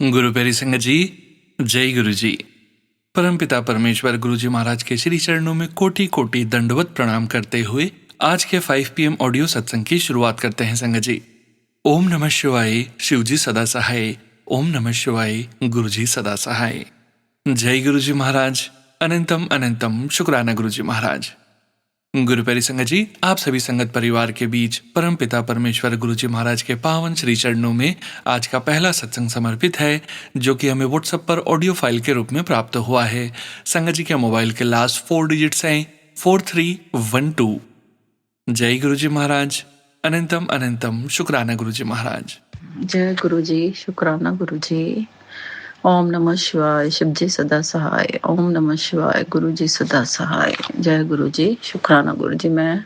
गुरु प्यारी संगत जी, जय गुरु जी। परमपिता परमेश्वर गुरु जी महाराज के श्री चरणों में कोटि कोटि दंडवत प्रणाम करते हुए आज के 5 PM ऑडियो सत्संग की शुरुआत करते हैं संगत जी। ओम नमः शिवाय, शिव जी सदा सहाय। ओम नमः शिवाय, गुरु जी सदा सहाय। जय गुरु जी महाराज। अनंतम अनंतम शुक्राना गुरु जी महाराज। गुरु प्यारी संगत जी, आप सभी संगत परिवार के बीच परम पिता परमेश्वर गुरु जी महाराज के पावन श्री चरणों में आज का पहला सत्संग समर्पित है, जो कि हमें व्हाट्सएप पर ऑडियो फाइल के रूप में प्राप्त हुआ है। संगत जी के मोबाइल के लास्ट 4 डिजिट्स हैं 4312। जय गुरु जी महाराज। अनंतम अनंतम शुक्राना गुरु जी महाराज। जय गुरु जी, शुक्राना गुरु जी। ओम नमः शिवाय, शिव जी सदा सहाय। ओम नमः शिवाय, गुरु जी सदा सहाय। जय गुरु जी, शुक्राना गुरु जी। मैं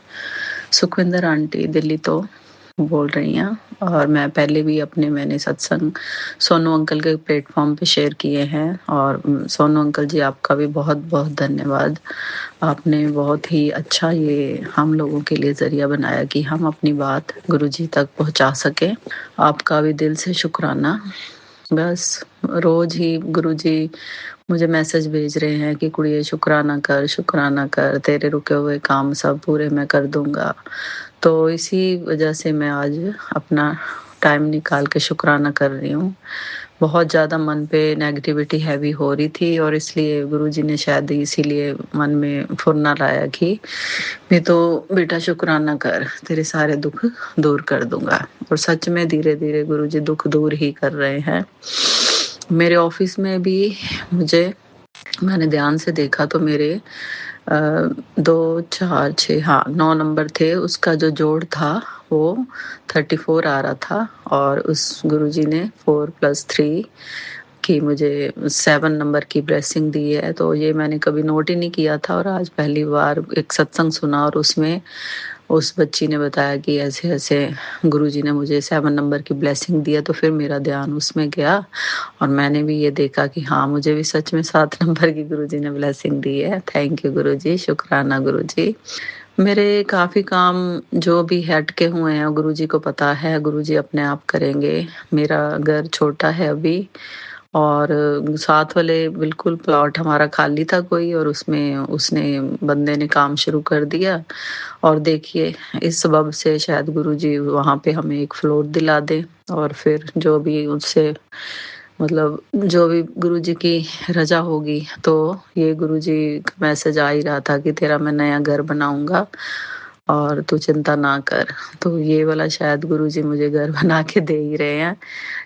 सुखविंदर आंटी दिल्ली तो बोल रही हैं, और मैं पहले भी मैंने सत्संग सोनू अंकल के प्लेटफॉर्म पे शेयर किए हैं। और सोनू अंकल जी, आपका भी बहुत बहुत धन्यवाद। आपने बहुत ही अच्छा ये हम लोगों के लिए ज़रिया बनाया कि हम अपनी बात गुरु जी तक पहुंचा सकें। आपका भी दिल से शुक्राना। बस रोज ही गुरुजी मुझे मैसेज भेज रहे हैं कि कुड़िए शुक्राना कर, तेरे रुके हुए काम सब पूरे मैं कर दूंगा। तो इसी वजह से मैं आज अपना टाइम निकाल के शुक्राना कर रही हूँ। बहुत ज़्यादा मन पे नेगेटिविटी हैवी हो रही थी, और इसलिए गुरुजी ने शायद इसीलिए मन में फुरना लाया कि भी तो बेटा शुक्राना कर, तेरे सारे दुख दूर कर दूंगा। और सच में धीरे धीरे गुरुजी दुख दूर ही कर रहे हैं। मेरे ऑफिस में भी मैंने ध्यान से देखा तो मेरे 2 4 6, हाँ 9 नंबर थे। उसका जो जोड़ था वो 34 आ रहा था, और उस गुरुजी ने 4+3 की मुझे 7 नंबर की ब्लेसिंग दी है। तो ये मैंने कभी नोट ही नहीं किया था, और आज पहली बार एक सत्संग सुना और उसमें उस बच्ची ने बताया कि ऐसे ऐसे गुरुजी ने मुझे 7 नंबर की ब्लेसिंग दिया। तो फिर मेरा ध्यान उसमें गया, और मैंने भी ये देखा कि हाँ, मुझे भी सच में 7 नंबर की गुरुजी ने ब्लेसिंग दी है। थैंक यू गुरुजी, शुक्राना गुरुजी। मेरे काफ़ी काम जो भी हटके हुए हैं गुरुजी को पता है, गुरुजी अपने आप करेंगे। मेरा घर छोटा है अभी, और साथ वाले बिल्कुल प्लॉट हमारा खाली था कोई, और उसमें उसने बंदे ने काम शुरू कर दिया। और देखिए, इस सबब से शायद गुरुजी वहाँ पे हमें एक फ्लोर दिला दें, और फिर जो भी उससे मतलब जो भी गुरुजी की रजा होगी। तो ये गुरुजी का मैसेज आ ही रहा था कि तेरा मैं नया घर बनाऊंगा और तू चिंता ना कर। तो ये वाला शायद गुरुजी मुझे घर बना के दे ही रहे हैं।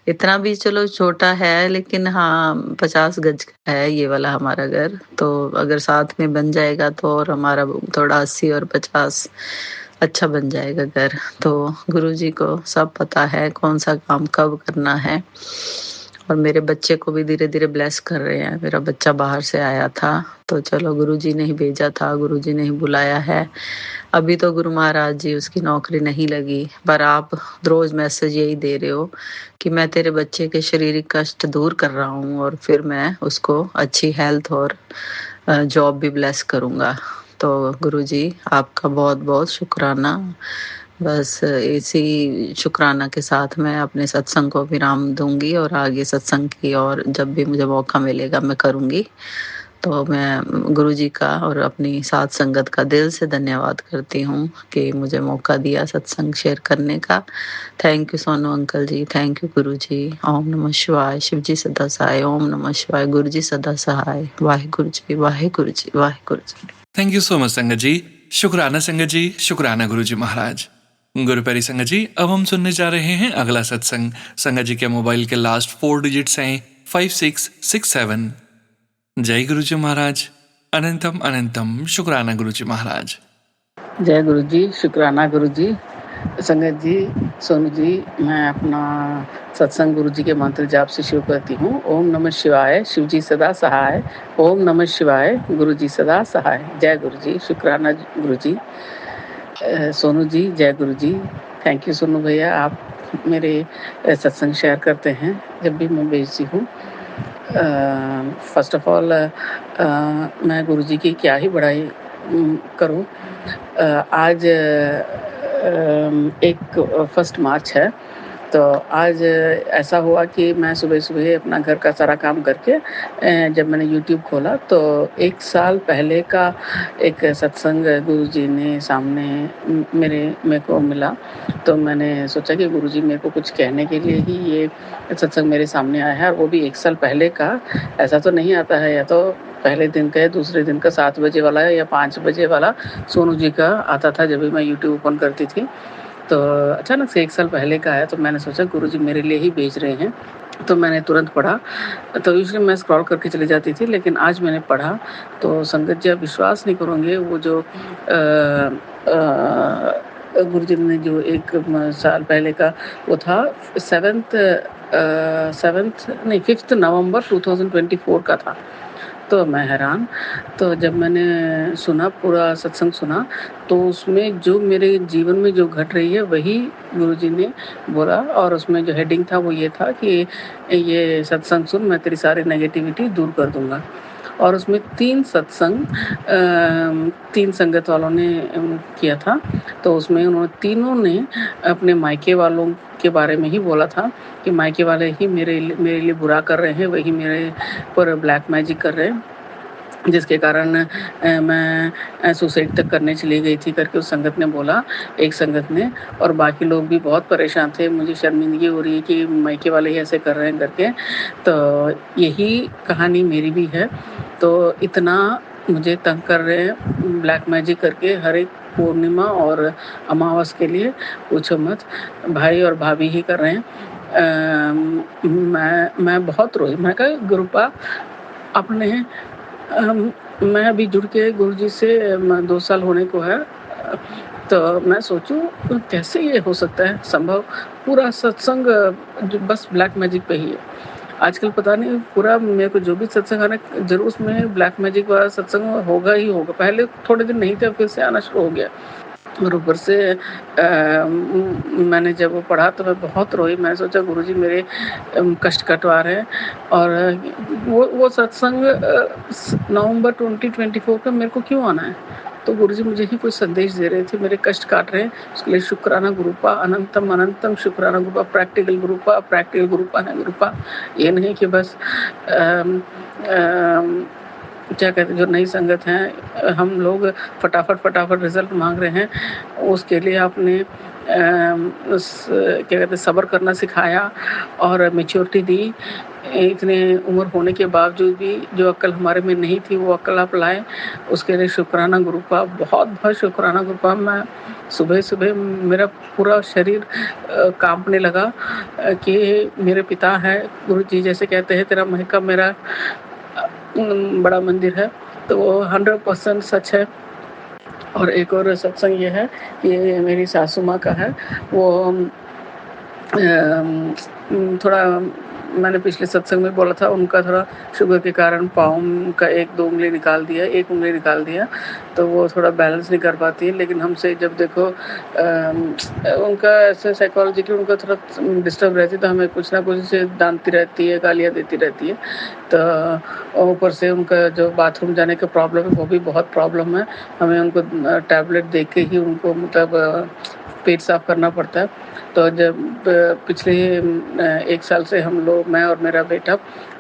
इतना भी चलो छोटा है, लेकिन हाँ 50 गज का है ये वाला हमारा घर। तो अगर साथ में बन जाएगा तो और हमारा थोड़ा 80 और 50 अच्छा बन जाएगा घर। तो गुरुजी को सब पता है कौन सा काम कब करना है। और मेरे बच्चे को भी धीरे धीरे ब्लेस कर रहे हैं। मेरा बच्चा बाहर से आया था, तो चलो गुरुजी ने ही भेजा था, गुरुजी ने ही बुलाया है। अभी तो गुरु महाराज जी उसकी नौकरी नहीं लगी, पर आप रोज मैसेज यही दे रहे हो कि मैं तेरे बच्चे के शारीरिक कष्ट दूर कर रहा हूँ, और फिर मैं उसको अच्छी हेल्थ और जॉब भी ब्लेस करूँगा। तो गुरुजी आपका बहुत बहुत शुक्राना। बस इसी शुक्राना के साथ मैं अपने सत्संग को विराम दूंगी, और आगे सत्संग की और जब भी मुझे मौका मिलेगा मैं करूंगी। तो मैं गुरुजी का और अपनी साथ संगत का दिल से धन्यवाद करती हूँ कि मुझे मौका दिया सत्संग शेयर करने का। Thank you Sonu uncle ji, thank you Guruji. ओम नमः शिवाय, शिव जी सदा सहाय। ओम नमः शिवाय, गुरु जी सदा सहाय। Waheguru ji, Waheguru ji, Waheguru ji. Thank you so much संगत जी। शुक्राना संगत जी, शुक्राना गुरु जी महाराज। गुरु प्यारी संगत जी, अब हम सुनने जा रहे हैं अगला सत्संग। संगत जी के मोबाइल के लास्ट 4 डिजिट्स हैं 5667। जय गुरु जी महाराज। अनंतम अनंतम शुक्राना गुरु जी महाराज। जय गुरु जी, शुक्राना गुरु जी। संगत जी, सोनू जी, मैं अपना सत्संग गुरु जी के मंत्र जाप से शुरू करती हूँ। ओम नमः शिवाय, शिव जी सदा सहाय। ओम नमः शिवाय, गुरु जी सदा सहाय। जय गुरु जी, शुक्राना गुरु जी। सोनू जी, जय गुरु जी। थैंक यू सोनू भैया, आप मेरे सत्संग शेयर करते हैं जब भी मैं भेजती हूँ। फर्स्ट ऑफ ऑल मैं गुरु जी की क्या ही बड़ाई करूँ। आज एक 1 मार्च है, तो आज ऐसा हुआ कि मैं सुबह-सुबह अपना घर का सारा काम करके जब मैंने यूट्यूब खोला तो 1 साल पहले का एक सत्संग गुरुजी ने सामने मेरे को मिला। तो मैंने सोचा कि गुरुजी मेरे को कुछ कहने के लिए ही ये सत्संग मेरे सामने आया है और वो भी 1 साल पहले का। ऐसा तो नहीं आता है या तो पहले दिन का या दूसरे दिन का 7 बजे वाला या 5 बजे वाला सोनू जी का आता था जब भी मैं यूट्यूब ओपन करती थी। तो अचानक से 1 साल पहले का आया तो मैंने सोचा गुरुजी मेरे लिए ही भेज रहे हैं। तो मैंने तुरंत पढ़ा। तो यूजुअली मैं स्क्रॉल करके चली जाती थी लेकिन आज मैंने पढ़ा तो संगत जी आप विश्वास नहीं करोगे वो जो गुरुजी ने जो 1 साल पहले का वो था 5th नवंबर 2024 का था। तो मैं हैरान, तो जब मैंने सुना पूरा सत्संग सुना, तो उसमें जो मेरे जीवन में जो घट रही है वही गुरुजी ने बोला और उसमें जो हेडिंग था वो ये था कि ये सत्संग सुन मैं तेरी सारी नेगेटिविटी दूर कर दूँगा। और उसमें 3 सत्संग 3 संगत वालों ने किया था। तो उसमें उन्होंने तीनों ने अपने मायके वालों के बारे में ही बोला था कि मायके वाले ही मेरे लिए बुरा कर रहे हैं, वही मेरे पर ब्लैक मैजिक कर रहे हैं। जिसके कारण मैं सुसाइड तक करने चली गई थी करके उस संगत ने बोला, एक संगत ने। और बाकी लोग भी बहुत परेशान थे, मुझे शर्मिंदगी हो रही है कि मायके वाले ही ऐसे कर रहे हैं करके। तो यही कहानी मेरी भी है। तो इतना मुझे तंग कर रहे हैं ब्लैक मैजिक करके हर एक पूर्णिमा और अमावस के लिए पूछो मत, भाई और भाभी ही कर रहे हैं। मैं बहुत रोई, मैं कहा गुरुपा आपने मैं अभी जुड़ के गुरुजी से 2 साल होने को है। तो मैं सोचूं कैसे ये हो सकता है संभव। पूरा सत्संग जो बस ब्लैक मैजिक पे ही है। आजकल पता नहीं पूरा मेरे को जो भी सत्संग आना जरूर उसमें ब्लैक मैजिक वाला सत्संग होगा ही होगा। पहले थोड़े दिन नहीं थे, फिर से आना शुरू हो गया। और ऊपर से मैंने जब वो पढ़ा तो मैं बहुत रोई। मैं सोचा गुरुजी मेरे कष्ट कटवा रहे हैं। और वो सत्संग नवंबर 2024 का मेरे को क्यों आना है। तो गुरुजी मुझे ही कुछ संदेश दे रहे थे, मेरे कष्ट काट रहे हैं, उसके लिए शुक्राना गुरुपा, अनंतम अनंतम शुक्राना गुरुपा, प्रैक्टिकल गुरुपा है गुरुपा। ये नहीं कि बस क्या कहते हैं जो नई संगत हैं हम लोग फटाफट रिजल्ट मांग रहे हैं, उसके लिए आपने क्या कहते हैं सब्र करना सिखाया और मैच्योरिटी दी। इतने उम्र होने के बावजूद भी जो अक्ल हमारे में नहीं थी वो अक्ल आप लाए, उसके लिए शुक्राना गुरुपा, बहुत बहुत शुक्राना गुरुपा। मैं सुबह मेरा पूरा शरीर कांपने लगा कि मेरे पिता हैं गुरुजी जैसे कहते हैं तेरा महका मेरा बड़ा मंदिर है। तो वो 100% सच है। और एक और सत्संग ये है कि मेरी सासू माँ का है। वो थोड़ा मैंने पिछले सत्संग में बोला था उनका थोड़ा शुगर के कारण पाँव का 1-2 उंगली निकाल दिया, 1 उंगली निकाल दिया। तो वो थोड़ा बैलेंस नहीं कर पाती है। लेकिन हमसे जब देखो उनका ऐसे साइकोलॉजिकली उनका थोड़ा डिस्टर्ब रहती है तो हमें कुछ ना कुछ से डांटती रहती है, गालियाँ देती रहती है। तो ऊपर से उनका जो बाथरूम जाने का प्रॉब्लम है वो भी बहुत प्रॉब्लम है। हमें उनको टैबलेट दे के ही उनको मतलब पेट साफ करना पड़ता है। तो जब पिछले 1 साल से हम लोग मैं और मेरा बेटा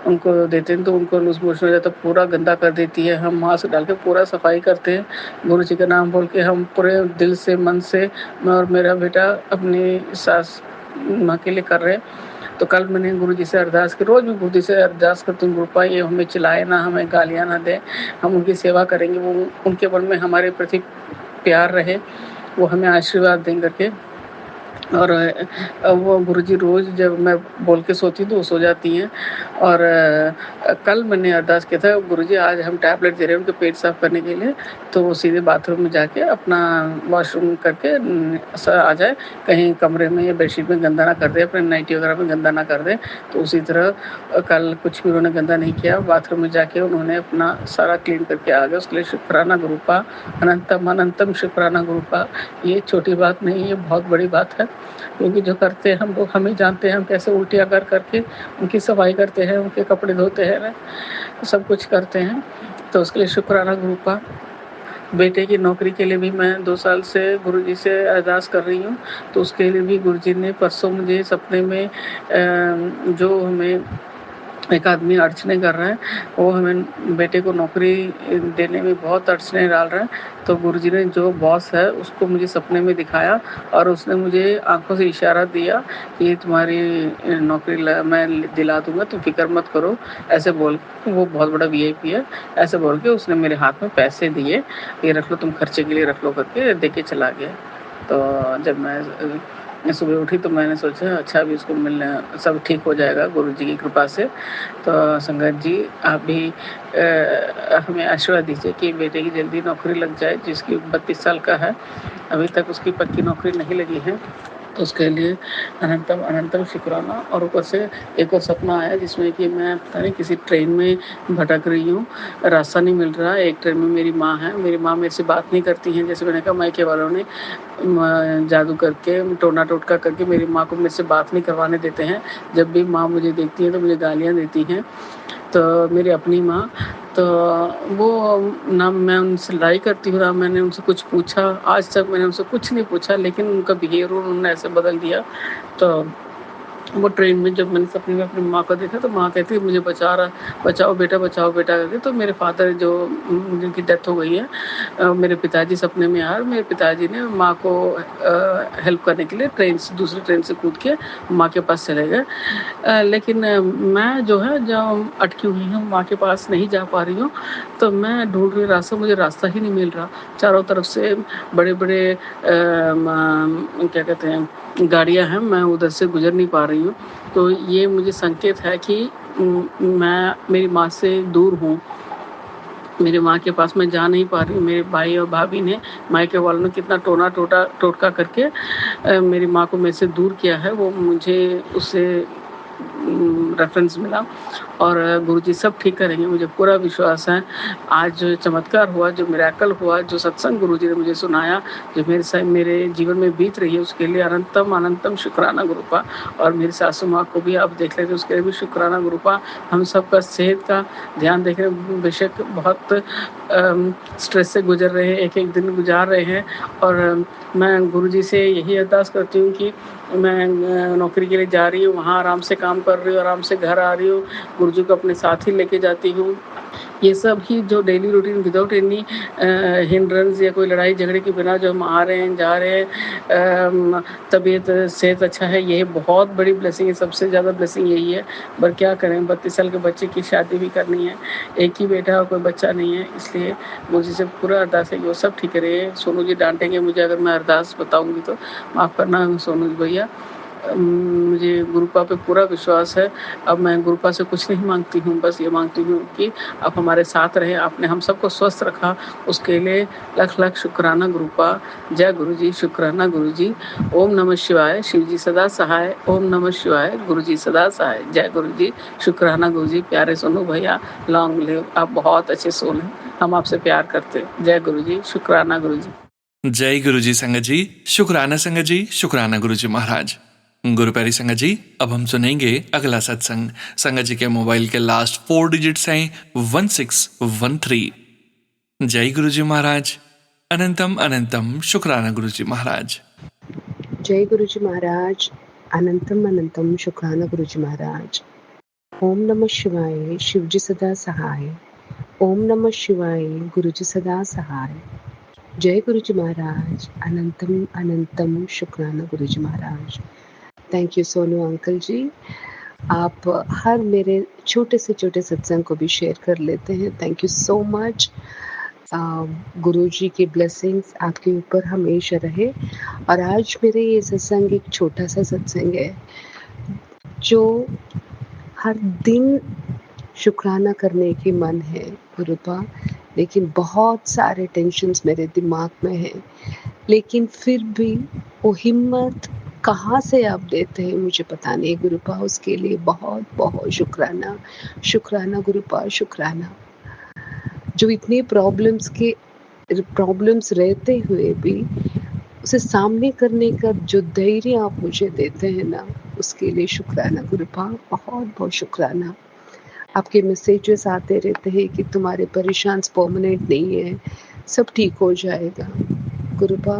उनको देते हैं तो उनको लूज़ मोशन हो जाता है, पूरा गंदा कर देती है। हम मास्क डाल के पूरा सफाई करते हैं, गुरुजी का नाम बोल के हम पूरे दिल से मन से मैं और मेरा बेटा अपनी सास माँ के लिए कर रहे हैं। तो कल मैंने गुरुजी से अरदास की, रोज़ मैं गुरुजी से अरदास करती हूँ गुरुपा ये हमें चिल्लाए ना, हमें गालियाँ ना दें, हम उनकी सेवा करेंगे, वो उनके मन में हमारे प्रति प्यार रहे, वो हमें आशीर्वाद दें करके। और वो गुरुजी रोज़ जब मैं बोल के सोती हूँ तो वो सो जाती हैं। और कल मैंने अरदास किया था गुरुजी आज हम टैबलेट दे रहे हैं उनके पेट साफ करने के लिए, तो वो सीधे बाथरूम में जाके अपना वॉशरूम करके आ जाए, कहीं कमरे में या बेडशीट में गंदा ना कर दे, अपने नाइटी वगैरह में गंदा ना कर दे। तो उसी तरह कल कुछ भी उन्होंने गंदा नहीं किया, बाथरूम में जाके उन्होंने अपना सारा क्लीन करके आ गए। उसके लिए शुक्राना गुरुपा, अनंतम अनंतम शुक्राना गुरुपा। ये छोटी बात नहीं, ये बहुत बड़ी बात है, क्योंकि जो करते हैं हम लोग हम ही जानते हैं हम कैसे उल्टियाँ कर करके उनकी सफाई करते हैं, उनके कपड़े धोते हैं, सब कुछ करते हैं। तो उसके लिए शुक्राना गुरुपा। बेटे की नौकरी के लिए भी मैं 2 साल से गुरुजी से अरदास कर रही हूँ, तो उसके लिए भी गुरुजी ने परसों मुझे सपने में जो हमें एक आदमी अड़चनें कर रहा है, वो हमें बेटे को नौकरी देने में बहुत अड़चनें डाल रहा है। तो गुरुजी ने जो बॉस है उसको मुझे सपने में दिखाया और उसने मुझे आँखों से इशारा दिया कि तुम्हारी नौकरी मैं दिला दूँगा, तुम फ़िक्र मत करो, ऐसे बोल के। वो बहुत बड़ा वीआईपी है, ऐसे बोल के उसने मेरे हाथ में पैसे दिए, ये रख लो तुम खर्चे के लिए रख लो करके दे के चला गया। तो जब मैं सुबह उठी तो मैंने सोचा अच्छा अभी इसको मिलने सब ठीक हो जाएगा गुरुजी की कृपा से। तो संगत जी आप भी हमें आशीर्वाद दीजिए कि बेटे की जल्दी नौकरी लग जाए, जिसकी 32 साल का है, अभी तक उसकी पक्की नौकरी नहीं लगी है। तो उसके लिए अनंतम अनंतम शुक्राना। और ऊपर से एक और सपना आया जिसमें कि मैं पता नहीं किसी ट्रेन में भटक रही हूँ, रास्ता नहीं मिल रहा। एक ट्रेन में मेरी माँ है, मेरी माँ मेरे से बात नहीं करती हैं, जैसे मैंने कहा मायके वालों ने जादू करके टोना टोटका करके मेरी माँ को मेरे से बात नहीं करवाने देते हैं। जब भी माँ मुझे देखती है तो मुझे गालियाँ देती हैं। तो मेरी अपनी माँ, तो वो ना मैं उनसे लड़ाई करती हूँ ना मैंने उनसे कुछ पूछा, आज तक मैंने उनसे कुछ नहीं पूछा, लेकिन उनका बिहेवियर उन्होंने ऐसे बदल दिया। तो वो ट्रेन में जब मैंने सपने में अपनी माँ को देखा तो माँ कहती है मुझे बचाओ बेटा करके। तो मेरे फादर जो जिनकी डेथ हो गई है, मेरे पिताजी सपने में आए और मेरे पिताजी ने माँ को हेल्प करने के लिए दूसरी ट्रेन से कूद के माँ के पास चले गए। लेकिन मैं जो है जो अटकी हुई हूँ माँ के पास नहीं जा पा रही हूँ। तो मैं ढूंढ रही रास्ता, मुझे रास्ता ही नहीं मिल रहा। चारों तरफ से बड़े बड़े क्या कहते हैं गाड़ियां हैं, मैं उधर से गुजर नहीं पा रही हूँ। तो ये मुझे संकेत है कि मैं मेरी माँ से दूर हूँ, मेरी माँ के पास मैं जा नहीं पा रही हूँ। मेरे भाई और भाभी ने, मायके वालों ने कितना टोटका करके मेरी माँ को मेरे से दूर किया है, वो मुझे उससे रेफरेंस मिला। और गुरुजी सब ठीक करेंगे, मुझे पूरा विश्वास है। आज जो चमत्कार हुआ, जो मिरेकल हुआ, जो सत्संग गुरुजी ने मुझे सुनाया, जो मेरे जीवन में बीत रही है, उसके लिए अनंतम अनंतम शुक्राना गुरुपा। और मेरी सासू माँ को भी आप देख लेते, उसके लिए भी शुक्राना गुरुपा। हम सबका सेहत का ध्यान देख रहे हैं, बेशक बहुत स्ट्रेस से गुजर रहे हैं, एक एक दिन गुजार रहे हैं। और मैं गुरुजी से यही अरदास करती हूँ कि मैं नौकरी के लिए जा रही हूँ, वहाँ आराम से काम कर रही हूँ, आराम से घर आ रही हूँ, गुरुजी को अपने साथ ही लेके जाती हूँ। ये सब ही जो daily routine without any hindrance या कोई लड़ाई झगड़े के बिना जो हम आ रहे हैं जा रहे हैं, तबीयत सेहत अच्छा है, ये बहुत बड़ी ब्लेसिंग है। सबसे ज़्यादा ब्लेसिंग यही है। पर क्या करें, 32 साल के बच्चे की शादी भी करनी है, एक ही बेटा और कोई बच्चा नहीं है, इसलिए मुझे से पूरा अरदास है कि वो सब ठीक रहे। सोनू जी डांटेंगे मुझे अगर मैं अरदास बताऊंगी तो माफ़ करना सोनू जी भैया। मुझे गुरुपा पे पूरा विश्वास है। अब मैं गुरुपा से कुछ नहीं मांगती हूँ, बस ये मांगती हूँ कि आप हमारे साथ रहे, आपने हम सबको स्वस्थ रखा, उसके लिए लख लख शुक्राना गुरुपा। जय गुरु जी, शुक्राना गुरु जी। ओम नमः शिवाय, शिव जी सदा सहाय। ओम नमः शिवाय, गुरु जी सदा सहाय। जय गुरु जी, शुक्राना गुरु जी। प्यारे सोनू भैया, लॉन्ग लिव, आप बहुत अच्छे सोन हैं, हम आपसे प्यार करते हैं। जय गुरु जी, शुक्राना गुरु जी। जय गुरु जी संगत जी, शुक्राना संगत जी, शुक्राना गुरु जी महाराज। गुरु प्यारी संगत जी, अब हम सुनेंगे अगला सत्संग। संगत जी के मोबाइल के लास्ट 4 डिजिट्स हैं 1613। जय गुरु जी महाराज। अनंतम अनंतम शुक्राना गुरु जी महाराज। जय गुरुजी महाराज। अनंतम अनंतम शुक्राना गुरुजी महाराज। ओम नमः शिवाय, शिवजी सदा सहाय। ओम नमः शिवाय, गुरुजी सदा सहाय। जय गुरुजी महाराज। अनंतम अनंतम शुक्राना गुरुजी महाराज। थैंक यू सोनू अंकल जी, आप हर मेरे छोटे से छोटे सत्संग को भी शेयर कर लेते हैं। Thank you so much. Guruji की ब्लेसिंग्स आपके ऊपर हमेशा रहे। और आज मेरे ये सत्संग एक छोटा सा सत्संग है जो हर दिन शुक्राना करने की मन है गुरुपा, लेकिन बहुत सारे टेंशन्स मेरे दिमाग में हैं, लेकिन फिर भी वो हिम्मत कहाँ से आप देते हैं मुझे पता नहीं गुरुपा। उसके लिए बहुत बहुत शुक्राना, शुक्राना गुरुपा, शुक्राना। जो इतने प्रॉब्लम्स रहते हुए भी उसे सामने करने का जो धैर्य आप मुझे देते हैं ना, उसके लिए शुक्राना गुरुपा, बहुत बहुत शुक्राना। आपके मैसेजेस आते रहते हैं कि तुम्हारे परेशान परमानेंट नहीं है, सब ठीक हो जाएगा। गुरुपा,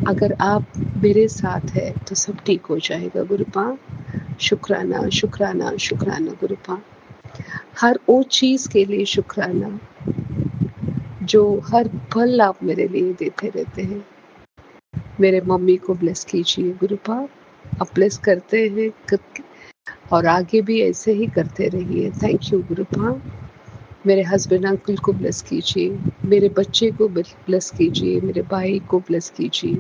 अगर आप मेरे साथ हैं तो सब ठीक हो जाएगा गुरुपा। शुक्राना, शुक्राना, शुक्राना गुरुपा। हर वो चीज़ के लिए शुक्राना जो हर पल आप मेरे लिए देते रहते हैं। मेरे मम्मी को ब्लेस कीजिए गुरुपा। आप ब्लेस करते हैं और आगे भी ऐसे ही करते रहिए। Thank you गुरुपा। मेरे हस्बैंड अंकल को ब्लेस कीजिए, मेरे बच्चे को ब्लेस कीजिए, मेरे भाई को ब्लेस कीजिए,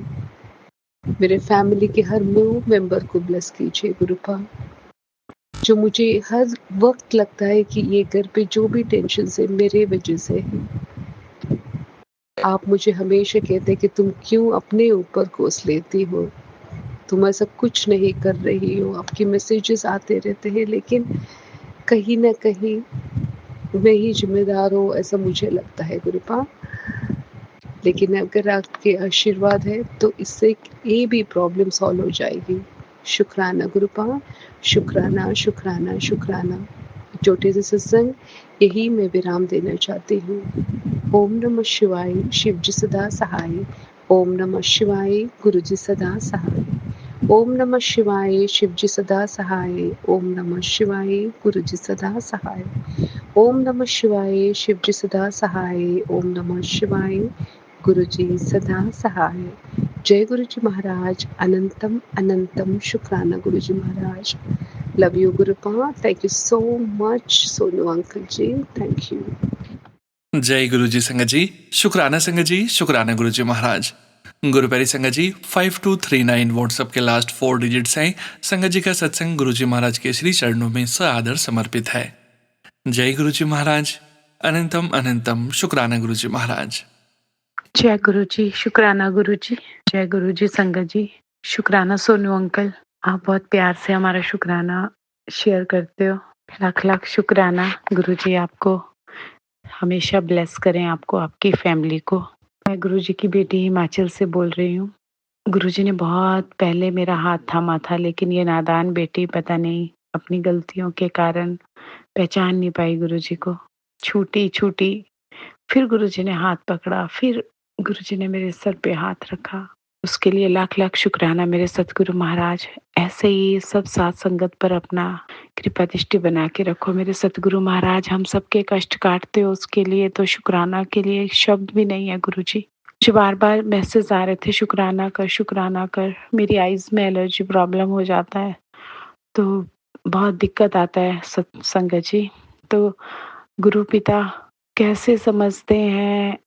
मेरे फैमिली के हर न्यू मेंबर को ब्लेस कीजिए गुरुपा। जो मुझे हर वक्त लगता है कि ये घर पे जो भी टेंशन है मेरे वजह से है। आप मुझे हमेशा कहते हैं कि तुम क्यों अपने ऊपर कोस लेती हो, तुम ऐसा कुछ नहीं कर रही हो। आपके मैसेजेस आते रहते हैं लेकिन कहीं ना कहीं मैं ही जिम्मेदार हूँ, ऐसा मुझे लगता है गुरुपा। लेकिन अगर आपके आशीर्वाद है तो इससे ये भी प्रॉब्लम सॉल्व हो जाएगी। शुक्राना गुरुपा, शुक्राना, शुक्राना, शुक्राना। छोटे से सत्संग यही मैं विराम देना चाहती हूँ। ओम नमः शिवाय, शिव जी सदा सहाय। ओम नमः शिवाय, गुरु जी सदा सहाय। ओम नमः शिवाय, शिव जी सदा सहाय। ओम नमः शिवाय, गुरु जी सदा सहाय। ओम नमः शिवाय, शिव जी सदा सहाय। ओम नमः शिवाय, गुरु जी सदा सहाय। जय गुरु जी महाराज। अनंतम अनंतम शुक्राना गुरु जी महाराज। लव यू गुरुपा। Thank you so much Sonu uncle ji. Thank you. जय गुरु जी संगत जी, शुक्राना संगत जी, शुक्राना गुरु जी महाराज। गुरु प्यारी संगत जी, 5239 व्हाट्सएप के लास्ट 4 डिजिट्स हैं। संगत जी का सत्संग गुरु जी महाराज के श्री चरणों में सादर समर्पित है। जय गुरु जी महाराज। अनंतम अनंतम शुक्राना गुरु जी महाराज। जय गुरु जी, शुक्राना गुरु जी। जय गुरु जी संगत जी, शुक्राना सोनू अंकल। आप बहुत प्यार से हमारा शुक्राना शेयर करते हो। लाख लाख शुक्राना गुरु जी। आपको हमेशा ब्लेस करें, आपको, आपकी फैमिली को। मैं गुरु जी की बेटी हिमाचल से बोल रही हूँ। गुरु जी ने बहुत पहले मेरा हाथ थामा था, लेकिन ये नादान बेटी पता नहीं अपनी गलतियों के कारण पहचान नहीं पाई गुरु जी को। छूटी छूटी, फिर गुरु जी ने हाथ पकड़ा, फिर गुरु जी ने मेरे सर पे हाथ रखा। उसके लिए लाख लाख शुक्राना मेरे सतगुरु महाराज। ऐसे ही सब साथ संगत पर अपना कृपा दृष्टि बना के रखो मेरे सतगुरु महाराज। हम सबके कष्ट काटते हो, उसके लिए तो शुक्राना के लिए शब्द भी नहीं है गुरु जी। जो बार बार मैसेज आ रहे थे शुक्राना कर, शुक्राना कर। मेरी आईज में एलर्जी प्रॉब्लम हो जाता है तो बहुत दिक्कत आता है संगत जी। तो गुरु पिता कैसे समझते हैं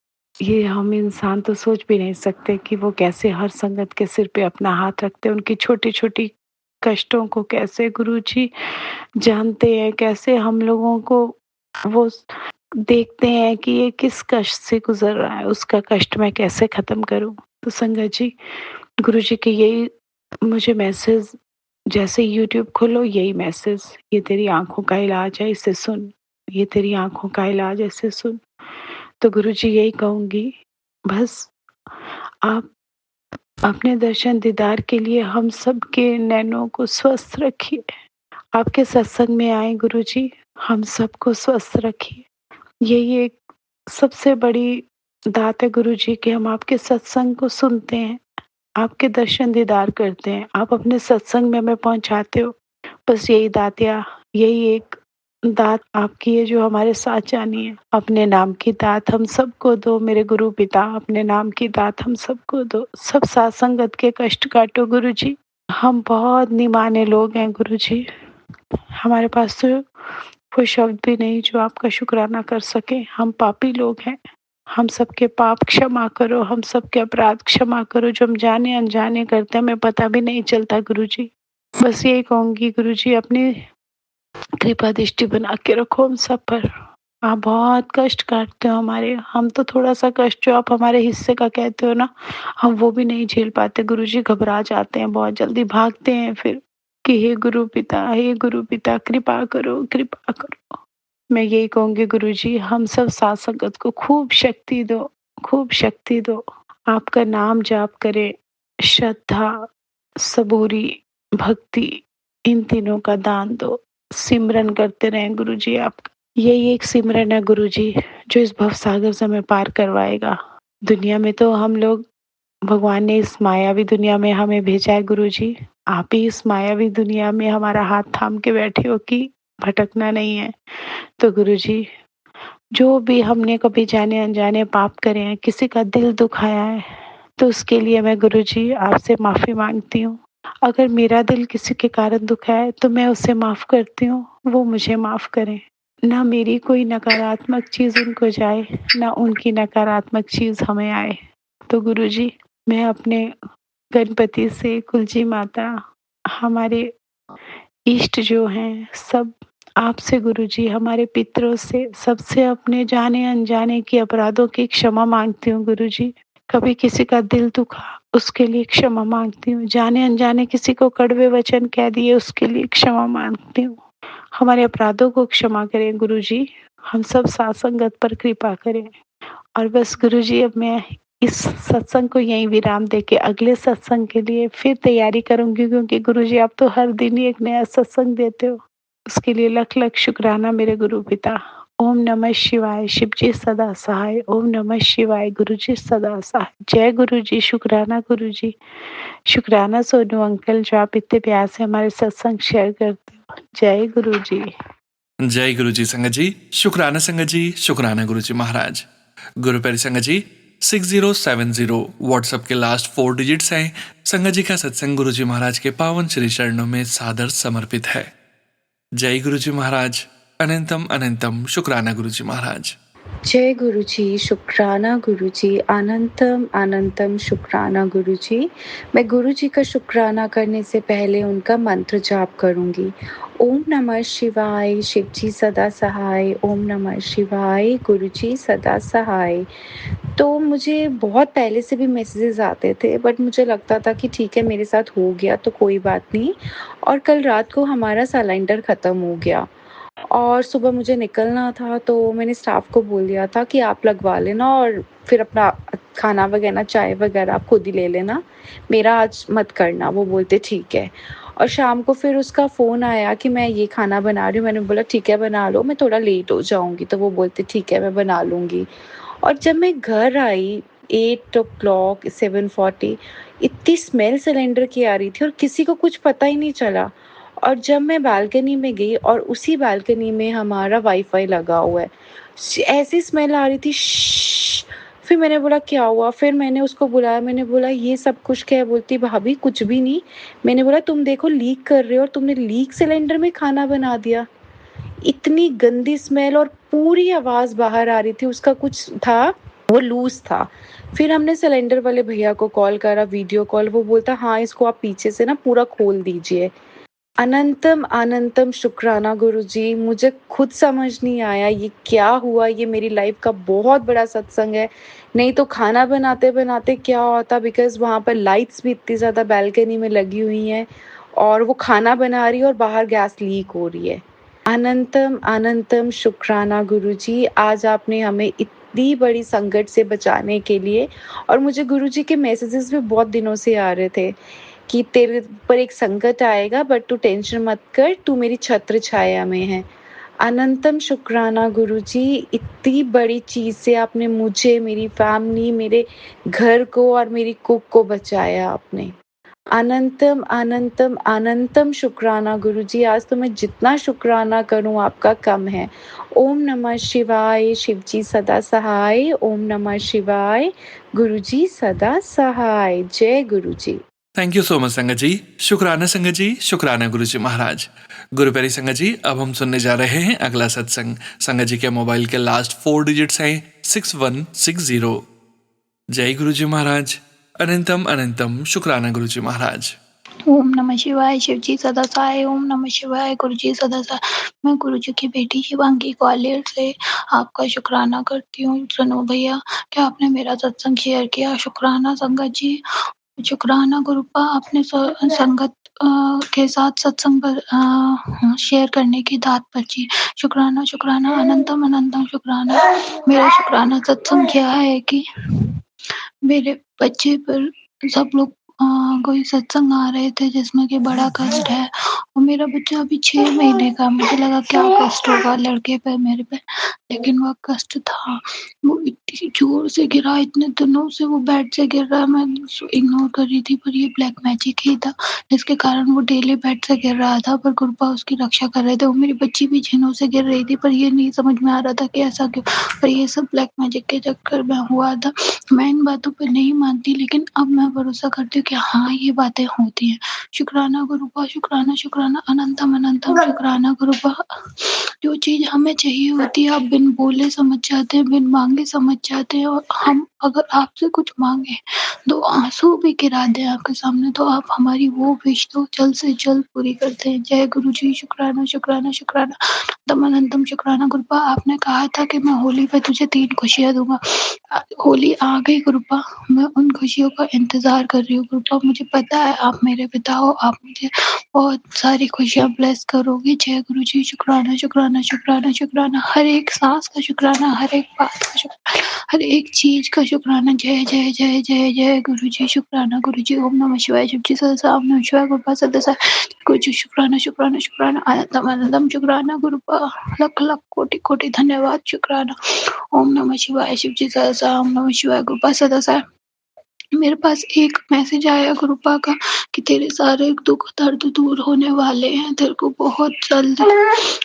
ये हम इंसान तो सोच भी नहीं सकते कि वो कैसे हर संगत के सिर पे अपना हाथ रखते हैं। उनकी छोटी छोटी कष्टों को कैसे गुरु जी जानते हैं, कैसे हम लोगों को वो देखते हैं कि ये किस कष्ट से गुजर रहा है, उसका कष्ट मैं कैसे खत्म करूं। तो संगत जी, गुरु जी के यही मुझे मैसेज, जैसे यूट्यूब खोलो यही मैसेज, ये तेरी आंखों का इलाज है, इसे सुन। ये तेरी आंखों का इलाज है, इसे सुन। तो गुरु जी यही कहूंगी, बस आप अपने दर्शन दीदार के लिए हम सब के नैनों को स्वस्थ रखिए। आपके सत्संग में आए गुरु जी, हम सबको स्वस्थ रखिए। यही एक सबसे बड़ी दात है गुरु जी कि हम आपके सत्संग को सुनते हैं, आपके दर्शन दीदार करते हैं, आप अपने सत्संग में हमें पहुंचाते हो। बस यही दातिया, यही एक दात आपकी है जो हमारे साथ जानी है। अपने नाम की दात हम सबको दो मेरे गुरु पिता, अपने नाम की दात हम सबको दो। सब साथ संगत के कष्ट काटो गुरु जी। हम बहुत निमाने लोग हैं गुरु जी, हमारे पास तो कोई शब्द भी नहीं जो आपका शुक्राना कर सके। हम पापी लोग हैं, हम सबके पाप क्षमा करो, हम सबके अपराध क्षमा करो जो हम जाने अनजाने करते हैं, हमें पता भी नहीं चलता गुरु जी। बस यही कहूंगी गुरु जी, अपनी कृपा दृष्टि बना के रखो हम सब पर। आप बहुत कष्ट काटते हो हमारे, हम तो थोड़ा सा कष्ट जो आप हमारे हिस्से का कहते हो ना, हम वो भी नहीं झेल पाते गुरु जी। घबरा जाते हैं, बहुत जल्दी भागते हैं फिर कि हे गुरु पिता, हे गुरु पिता, कृपा करो, कृपा करो। मैं यही कहूंगी गुरु जी, हम सब साथ संगत को खूब शक्ति दो, खूब शक्ति दो। आपका नाम जाप करें, श्रद्धा, सबूरी, भक्ति, इन तीनों का दान दो। सिमरन करते रहें गुरु जी आपका। यही एक सिमरन है गुरु जी जो इस भवसागर से हमें पार करवाएगा। दुनिया में तो हम लोग भगवान ने इस मायावी दुनिया में हमें भेजा है गुरुजी। आप ही इस मायावी दुनिया में हमारा हाथ थाम के बैठे हो कि भटकना नहीं है। तो गुरुजी, जो भी हमने कभी जाने अनजाने पाप करे हैं, किसी का दिल दुखाया है, तो उसके लिए मैं गुरुजी आपसे माफ़ी माँगती हूँ। अगर मेरा दिल किसी के कारण दुखा है तो मैं उसे माफ़ करती हूँ, वो मुझे माफ़ करें। ना मेरी कोई नकारात्मक चीज़ उनको जाए, ना उनकी नकारात्मक चीज़ हमें आए। तो गुरुजी, मैं अपने गणपति से, कुलजी माता, हमारे इष्ट जो हैं सब आपसे गुरुजी, हमारे पितरों से, सबसे अपने जाने-अनजाने के अपराधों की क्षमा माँगती हूँ गुरुजी। कभी किसी का दिल दुखा, उसके लिए क्षमा माँगती हूँ। जाने-अनजाने किसी को कड़वे वचन कह दिए, उसके लिए क्षमा माँगती हूँ। हमारे अपराधों को क्षमा करें गुरुजी। हम सब साथ संगत पर कृपा करें। और बस गुरुजी, अब मैं इस सत्संग को यहीं विराम देके अगले सत्संग के लिए फिर तैयारी करूँगी, क्योंकि गुरुजी आप तो हर दिन ही एक नया सत्संग देते हो। उसके लिए लख-लख शुक्राना मेरे गुरु पिता। ओम नमः शिवाय, शिव जी सदा सहाय। ओम नमः शिवाय, गुरु जी सदा सहाय। जय गुरु जी, शुक्राना गुरु जी। शुक्राना सोनू अंकल, जो आप इतने प्यार से हमारे सत्संग शेयर करते हो। जय गुरु जी। जय गुरु जी संगत जी, शुक्राना संगत जी, शुक्राना गुरु जी महाराज। गुरु प्यारी संगत जी, 6070 व्हाट्सएप के लास्ट 4 डिजिट्स हैं। संगत जी का सत्संग गुरु जी महाराज के पावन श्री चरणों में सादर समर्पित है। जय गुरु जी महाराज, अनंतम अनंतम शुक्राना गुरु जी महाराज। जय गुरु जी, शुक्राना गुरु जी, अनंतम अनंतम शुक्राना गुरु जी। मैं गुरु जी का शुक्राना करने से पहले उनका मंत्र जाप करूंगी। ओम नमः शिवाय, शिव जी सदा सहाय। ओम नमः शिवाय, गुरु जी सदा सहाय। तो मुझे बहुत पहले से भी मैसेजेस आते थे, बट मुझे लगता था कि ठीक है, मेरे साथ हो गया तो कोई बात नहीं। और कल रात को हमारा सिलेंडर ख़त्म हो गया और सुबह मुझे निकलना था, तो मैंने स्टाफ को बोल दिया था कि आप लगवा लेना और फिर अपना खाना वगैरह, चाय वगैरह आप खुद ही ले लेना, मेरा आज मत करना। वो बोलते ठीक है। और शाम को फिर उसका फ़ोन आया कि मैं ये खाना बना रही हूँ। मैंने बोला ठीक है बना लो, मैं थोड़ा लेट हो जाऊँगी। तो वो बोलते ठीक है मैं बना लूँगी। और जब मैं घर आई 8 ओ क्लॉक 7:40, इतनी स्मेल सिलेंडर की आ रही थी और किसी को कुछ पता ही नहीं चला। और जब मैं बालकनी में गई और उसी बालकनी में हमारा वाईफ़ाई लगा हुआ है, ऐसी स्मेल आ रही थी श्श। फिर मैंने बोला क्या हुआ? फिर मैंने उसको बुलाया, मैंने बोला ये सब कुछ क्या है? बोलती भाभी कुछ भी नहीं। मैंने बोला तुम देखो लीक कर रहे हो और तुमने लीक सिलेंडर में खाना बना दिया। इतनी गंदी स्मेल और पूरी आवाज़ बाहर आ रही थी, उसका कुछ था, वो लूज़ था। फिर हमने सिलेंडर वाले भैया को कॉल करा, वीडियो कॉल। वो बोलता हाँ, इसको आप पीछे से ना पूरा खोल दीजिए। अनंतम अनंतम शुक्राना गुरुजी, मुझे खुद समझ नहीं आया ये क्या हुआ। ये मेरी लाइफ का बहुत बड़ा सत्संग है। नहीं तो खाना बनाते-बनाते क्या होता, बिकॉज़ वहाँ पर लाइट्स भी इतनी ज़्यादा बालकनी में लगी हुई हैं और वो खाना बना रही है और बाहर गैस लीक हो रही है। अनंतम अनंतम शुक्राना गुरुजी, आज आपने हमें इतनी बड़ी संकट से बचाने के लिए। और मुझे गुरुजी के मैसेजेस भी बहुत दिनों से आ रहे थे कि तेरे पर एक संकट आएगा, बट तू टेंशन मत कर, तू मेरी छत्र छाया में है। अनंतम शुक्राना गुरुजी, इतनी बड़ी चीज़ से आपने मुझे, मेरी फैमिली, मेरे घर को और मेरी कुक को बचाया आपने। अनंतम अनंतम अनंतम शुक्राना गुरुजी, आज तो मैं जितना शुक्राना करूं आपका कम है। ओम नमः शिवाय, शिव जी सदा सहाय। ओम नमः शिवाय, गुरुजी सदा सहाय। जय Guruji. Thank you so much संगत जी, शुक्राना संगत जी, शुक्राना गुरु जी महाराज। गुरु प्यारी संगत जी, अब हम सुनने जा रहे हैं अगला सत्संग। संगत जी के मोबाइल के लास्ट 4 डिजिट्स हैं 6160। जय गुरु जी महाराज, अनंतम अनंतम शुक्राना गुरु जी महाराज। ओम नमः शिवाय, शिव जी सदा सहाय। ओम नमः शिवाय, गुरु जी सदा सहाय। मैं गुरु जी की बेटी शिवांगी ग्वालियर से आपका शुक्राना करती हूँ। सुनो भैया, क्या आपने मेरा सत्संग शेयर किया? शुक्राना संगत जी, शुक्राना गुरुपा, आपने संगत के साथ सत्संग पर शेयर करने की दात बची। शुक्राना शुक्राना, अनंतम अनंतम शुक्राना। मेरा शुक्राना सत्संग क्या है कि मेरे बच्चे पर सब लोग कोई सत्संग आ रहे थे जिसमें कि बड़ा कष्ट है और मेरा बच्चा अभी 6 महीने का, मुझे लगा क्या कष्ट होगा लड़के पे मेरे पे, लेकिन वो कष्ट था। वो इतनी ज़ोर से गिरा, इतने दिनों से वो बेड से गिर रहा है, मैं उसको इग्नोर कर रही थी, पर ये ब्लैक मैजिक ही था, जिसके कारण वो डेली बेड से गिर रहा था, पर गुरुपा उसकी रक्षा कर रहे थे। वो मेरी बच्ची भी झिनों से गिर रही थी, पर ये नहीं समझ में आ रहा था कि ऐसा क्यों? पर ये सब ब्लैक मैजिक के चक्कर में हुआ था। मैं इन बातों पे नहीं मानती, लेकिन अब मैं भरोसा करती हूँ कि हाँ, ये बातें होती हैं। शुक्राना गुरुपा, शुक्राना, शुक्राना, अनंतम अनंतम शुक्राना गुरुपा। जो चीज़ हमें चाहिए होती है, आप बिन बोले समझ जाते हैं, बिन माँगे समझ जाते हैं, और हम अगर आपसे कुछ माँगे, 2 आँसू भी गिरा दें आपके सामने, तो आप हमारी वो विश तो जल्द से जल्द पूरी करते हैं। जय गुरुजी, शुक्राना, शुक्राना, शुक्राना, अनंतम अनंतम शुक्राना गुरुपा। आपने कहा था कि मैं होली पे तुझे 3 खुशियाँ दूँगा। होली आ गई गुरुपा, मैं उन खुशियों का इंतज़ार कर रही हूँ गुरुपा। मुझे पता है आप मेरे पिता हो, आप मुझे बहुत सारी खुशियाँ ब्लेस करोगे। जय गुरुजी, शुक्राना, शुक्राना, शुक्राना, शुक्राना, हर एक सांस का शुक्राना, हर एक बात का शुक्राना, हर एक चीज़ का शुक्राना। जय, जय, जय, जय, जय गुरुजी, शुक्राना गुरुजी। ओम नमः शिवाय, शिवजी सहसा, ओम नमः शिवाय, गुरुपा सदसा, गुरुजी शुक्राना, शुक्राना, शुक्राना, अनंतम अनंतम शुक्राना गुरुपा। लख लख कोटि कोटि धन्यवाद, शुक्राना। ओम नमः शिवाय, शिवजी सहसा, ओम नमः शिवाय, गुरुपा सदसा। मेरे पास एक मैसेज आया गुरुपा का कि तेरे सारे दुख दर्द दूर होने वाले हैं, तेरे को बहुत जल्द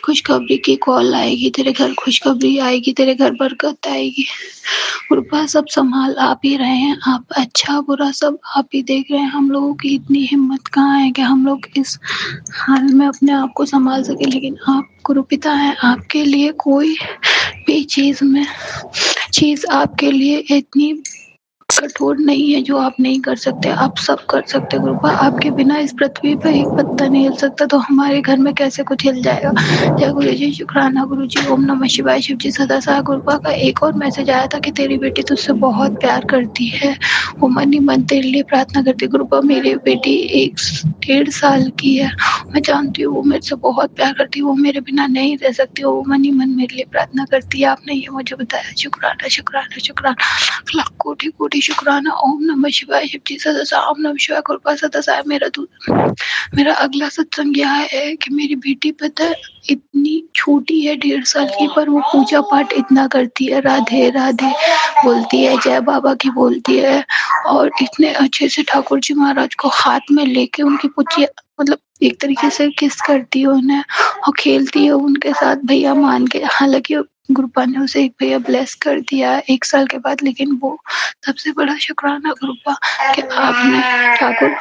खुशखबरी की कॉल आएगी, तेरे घर खुशखबरी आएगी, तेरे घर बरकत आएगी। गुरुपा सब संभाल आप ही रहे हैं, आप अच्छा बुरा सब आप ही देख रहे हैं। हम लोगों की इतनी हिम्मत कहाँ है कि हम लोग इस हाल में अपने आप को संभाल सके, लेकिन आप गुरुपिता हैं, आपके लिए कोई भी चीज़ आपके लिए इतनी कठोर नहीं है जो आप नहीं कर सकते, आप सब कर सकते हैं गुरुपा। आपके बिना इस पृथ्वी पे एक पत्ता नहीं हिल सकता, तो हमारे घर में कैसे कुछ हिल जाएगा। जय गुरुजी, शुक्राना गुरुजी। ओम नमः शिवाय, शिवजी सदा सहाय। गुरुपा का एक और मैसेज आया था कि तेरी बेटी तुझसे बहुत प्यार करती है, वो मन ही मन तेरे लिए प्रार्थना करती है। गुरुपा मेरी बेटी 1.5 साल की है, मैं जानती हूँ वो मेरे से बहुत प्यार करती है, वो मेरे बिना नहीं रह सकती, वो मन ही मन मेरे लिए प्रार्थना करती है। आपने ये मुझे बताया, शुक्राना, शुक्राना, शुक्राना, लाख कोटि कोटि शुक्राना। ओम नमः शिवाय, शिवजी सदसा, ओम नमः शिवाय, कृपा सदसा। मेरा अगला सत्संग यह है कि मेरी बेटी पता है इतनी छोटी है, 1.5 साल की, पर वो पूजा पाठ इतना करती है, राधे राधे बोलती है, जय बाबा की बोलती है, और इतने अच्छे से ठाकुर जी महाराज को हाथ में लेके उनकी पुछिया मतलब एक तरीके से किस करती है उन्हें, और खेलती है उनके साथ भैया मान के। हालांकि गुरुपा ने उसे एक भैया ब्लेस कर दिया 1 साल के बाद, लेकिन वो सबसे बड़ा शुक्राना गुरुपा कि आपने ठाकुर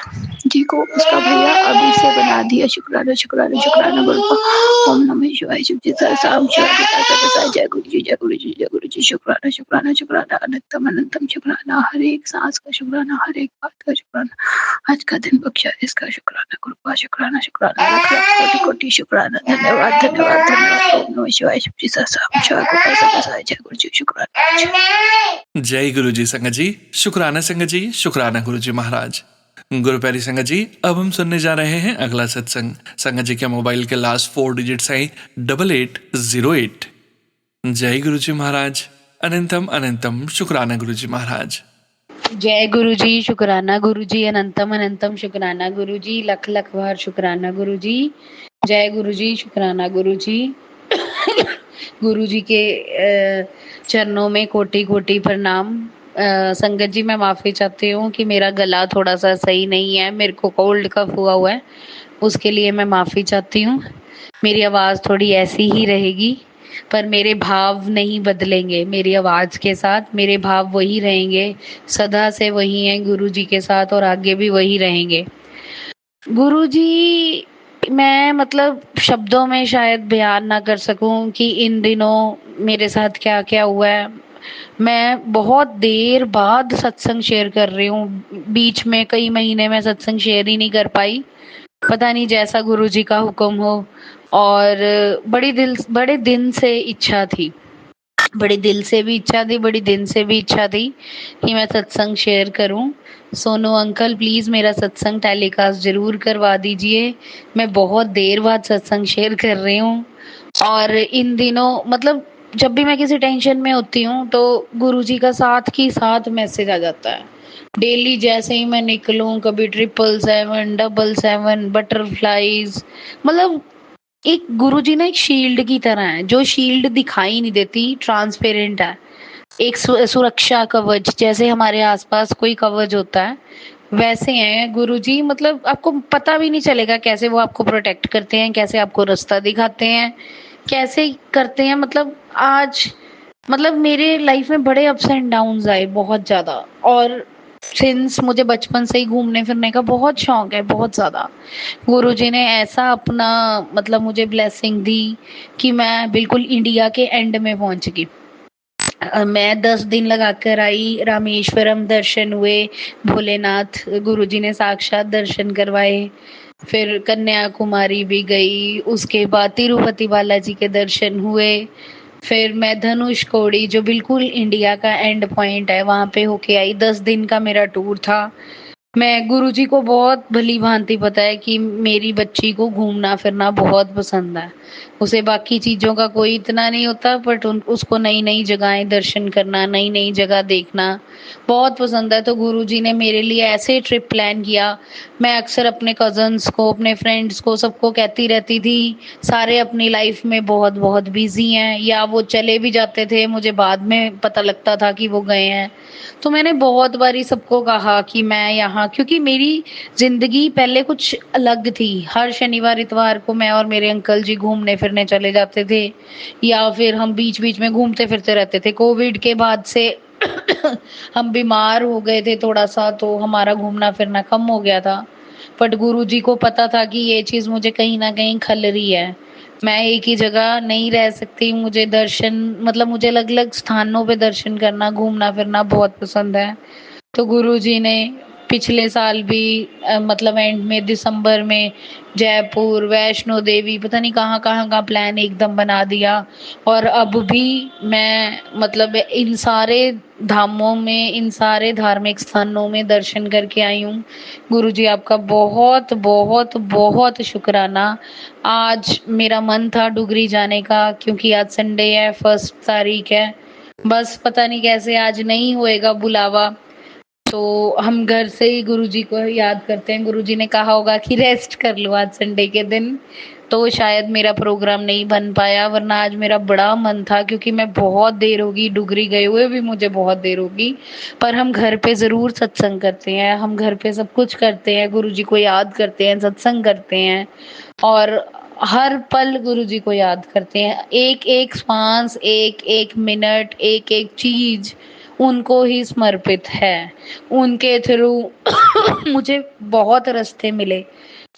जी को उसका भैया अभी से बना दिया। शुक्राना, शुक्राना, शुक्राना गुरुपा। ओम नमः शिवाय, शिव जी सहस्रनाम, शिवाय कृपा सदसा। जय गुरु जी, जय गुरु जी, जय गुरु जी। शुक्राना, शुक्राना, शुक्राना, अनंतम अनंतम शुक्राना, हर एक सांस का शुक्राना, हर एक बात का शुक्राना। आज का दिन बख्शा इसका शुक्राना गुरुपा। शुक्राना, शुक्राना, लाख लाख कोटि कोटि शुक्राना। धन्यवाद, धन्यवाद, धन्यवाद। ओम नमः शिवाय, शिव जी सहस्रनाम, शिवाय कृपा सदसा। जय गुरु जी, शुक्राना। जय गुरु जी संगत जी, शुक्राना संगत जी, शुक्राना गुरु जी महाराज। गुरु प्यारी संगत जी, अब हम सुनने जा रहे हैं अगला सत्संग। संगत जी के मोबाइल के लास्ट 4 डिजिट्स हैं 8808। जय गुरु जी महाराज, अनंतम अनंतम शुक्राना गुरु जी महाराज। जय गुरु जी, शुक्राना गुरु जी, अनंतम अनंतम शुक्राना गुरु जी, लख लख बार शुक्राना गुरु जी। जय गुरु जी, शुक्राना गुरु जी। गुरु जी के चरणों में कोटि कोटि प्रणाम। संगत जी, मैं माफ़ी चाहती हूँ कि मेरा गला थोड़ा सा सही नहीं है, मेरे को कोल्ड कफ हुआ हुआ है, उसके लिए मैं माफ़ी चाहती हूँ। मेरी आवाज़ थोड़ी ऐसी ही रहेगी, पर मेरे भाव नहीं बदलेंगे। मेरी आवाज़ के साथ मेरे भाव वही रहेंगे, सदा से वही हैं गुरु जी के साथ, और आगे भी वही रहेंगे। गुरु जी, मैं मतलब शब्दों में शायद बयान ना कर सकूं कि इन दिनों मेरे साथ क्या क्या हुआ है। मैं बहुत देर बाद सत्संग शेयर कर रही हूँ, बीच में कई महीने में सत्संग शेयर ही नहीं कर पाई, पता नहीं जैसा गुरु जी का हुक्म हो। और बड़े दिन से इच्छा थी, बड़े दिल से भी इच्छा थी, बड़ी दिन से भी इच्छा थी कि मैं सत्संग शेयर करूं। सोनू अंकल प्लीज़ मेरा सत्संग टेलीकास्ट ज़रूर करवा दीजिए। मैं बहुत देर बाद सत्संग शेयर कर रही हूँ, और इन दिनों मतलब जब भी मैं किसी टेंशन में होती हूँ तो गुरुजी का साथ की साथ मैसेज आ जाता है डेली जैसे ही मैं निकलूं, कभी 777, 777, बटरफ्लाईज, मतलब एक गुरुजी ना एक शील्ड की तरह है, जो शील्ड दिखाई नहीं देती, ट्रांसपेरेंट है। एक सुरक्षा कवच, जैसे हमारे आसपास कोई कवच होता है वैसे हैं गुरुजी। मतलब आपको पता भी नहीं चलेगा कैसे वो आपको प्रोटेक्ट करते हैं, कैसे आपको रास्ता दिखाते हैं, कैसे करते हैं। मतलब आज मतलब मेरे लाइफ में बड़े अप्स एंड डाउन्स आए बहुत ज्यादा। और सिंस मुझे बचपन से ही घूमने फिरने का बहुत शौक है, बहुत ज्यादा, गुरुजी ने ऐसा अपना मतलब मुझे ब्लेसिंग दी कि मैं बिल्कुल इंडिया के एंड में पहुंच गई। मैं 10 दिन लगा कर आई, रामेश्वरम दर्शन हुए, भोलेनाथ गुरुजी ने साक्षात दर्शन करवाए। फिर कन्याकुमारी भी गई, उसके बाद तिरुपति बालाजी के दर्शन हुए। फिर मैं धनुषकोडी, जो बिल्कुल इंडिया का एंड पॉइंट है, वहां पे होके आई। 10 दिन का मेरा टूर था। मैं गुरुजी को बहुत भली भांति पता है कि मेरी बच्ची को घूमना फिरना बहुत पसंद है। उसे बाकी चीजों का कोई इतना नहीं होता, बट उसको नई नई जगहें दर्शन करना, नई नई जगह देखना बहुत पसंद है। तो गुरुजी ने मेरे लिए ऐसे ट्रिप प्लान किया। मैं अक्सर अपने कजन्स को, अपने फ्रेंड्स को, सबको कहती रहती थी। सारे अपनी लाइफ में बहुत बहुत बिजी हैं, या वो चले भी जाते थे, मुझे बाद में पता लगता था कि वो गए हैं। तो मैंने बहुत बारी सबको कहा कि मैं यहाँ, क्योंकि मेरी जिंदगी पहले कुछ अलग थी। हर शनिवार इतवार को मैं और मेरे अंकल जी घूमने फिरने चले जाते थे, या फिर हम बीच बीच में घूमते फिरते रहते थे। कोविड के बाद से हम बीमार हो गए थे थोड़ा सा, तो हमारा घूमना फिरना कम हो गया था। बट गुरुजी को पता था कि ये चीज मुझे कहीं ना कहीं खल रही है। मैं एक ही जगह नहीं रह सकती, मुझे दर्शन, मतलब मुझे अलग अलग स्थानों पे दर्शन करना, घूमना फिरना बहुत पसंद है। तो गुरुजी ने पिछले साल भी मतलब एंड में दिसंबर में जयपुर, वैष्णो देवी, पता नहीं कहाँ कहाँ का प्लान एकदम बना दिया। और अब भी मैं मतलब इन सारे धामों में, इन सारे धार्मिक स्थानों में दर्शन करके आई हूँ। गुरुजी आपका बहुत बहुत बहुत शुक्राना। आज मेरा मन था डुगरी जाने का, क्योंकि आज संडे है, 1 तारीख है। बस पता नहीं कैसे आज नहीं होएगा बुलावा। तो हम घर से ही गुरुजी को याद करते हैं। गुरुजी ने कहा होगा कि रेस्ट कर लो आज संडे के दिन, तो शायद मेरा प्रोग्राम नहीं बन पाया। वरना आज मेरा बड़ा मन था, क्योंकि मैं बहुत देर होगी डुगरी गए हुए भी, मुझे बहुत देर होगी। पर हम घर पे जरूर सत्संग करते हैं, हम घर पे सब कुछ करते हैं, गुरुजी को याद करते हैं, सत्संग करते हैं, और हर पल गुरुजी को याद करते हैं। एक एक श्वास, एक एक मिनट, एक एक चीज उनको ही समर्पित है। उनके थ्रू मुझे बहुत रास्ते मिले,